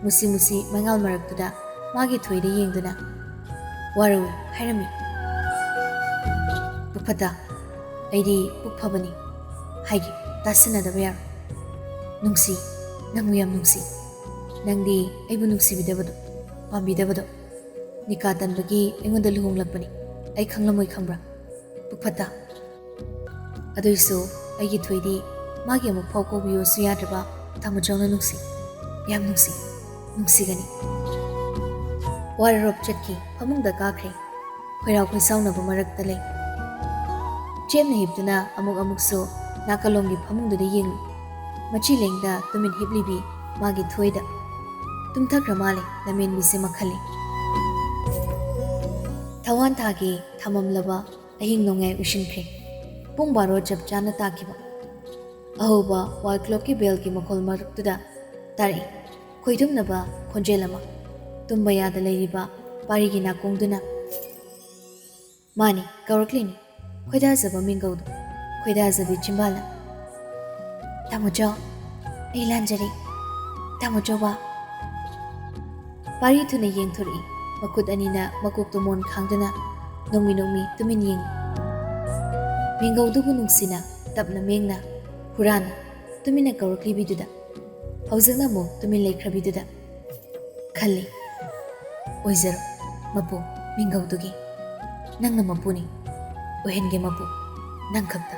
musi mangal maraktuda, magi toy de yengduna. Waru, harami. Pupata, aidi pupabani, haigi, tasana da bayar. Nungsi, nanguyam nungsi. Nangdi, aibu nungsi bidabado, pambidabado. Nikatan bagi engonda luhong lakpani, ay kanglamoy kambra. Pupata. Adoiso, aigi toydi, magi amuk pau ko biyo suyadraba, tamujaw na nungsi. Yam nungsi, nungsi gani. Wararop chatki, pamungda kakre, khoiraw khoisaw na bumarak talay. Chem na hibduna amuk so, nakalonggi pamungda da yeng. Machi lengda tumin hiblibi, magi thoida. Tumthak ramale, lamin bise makhali. Tawan thagi, thamam laba, ahing nongay ushinkre. Pung baro jab jana takiba. Ahoba, wal clock ki bell ki makol maraktuda. Tari, khoidum naba, khonjelama. Tumbaya da layriba, parigi na kongduna. Mani, kauraklini, khoida zaba mingaudu, khoida zabi chimbala. Tamujo, ay lanjari, tamujo ba. Pari tuna yeng thuri, makut anina makuk tumon khangduna, nongmi tumin yeng. Mingaudu bunungsina, tapna mengna, hurana, tumina kaurakli biduda. Hauzana mo tumin laikra biduda. Khali. Oizaro, mapu, mingaudugi. Nang na mapuni, ohengi mapu, nang kakta.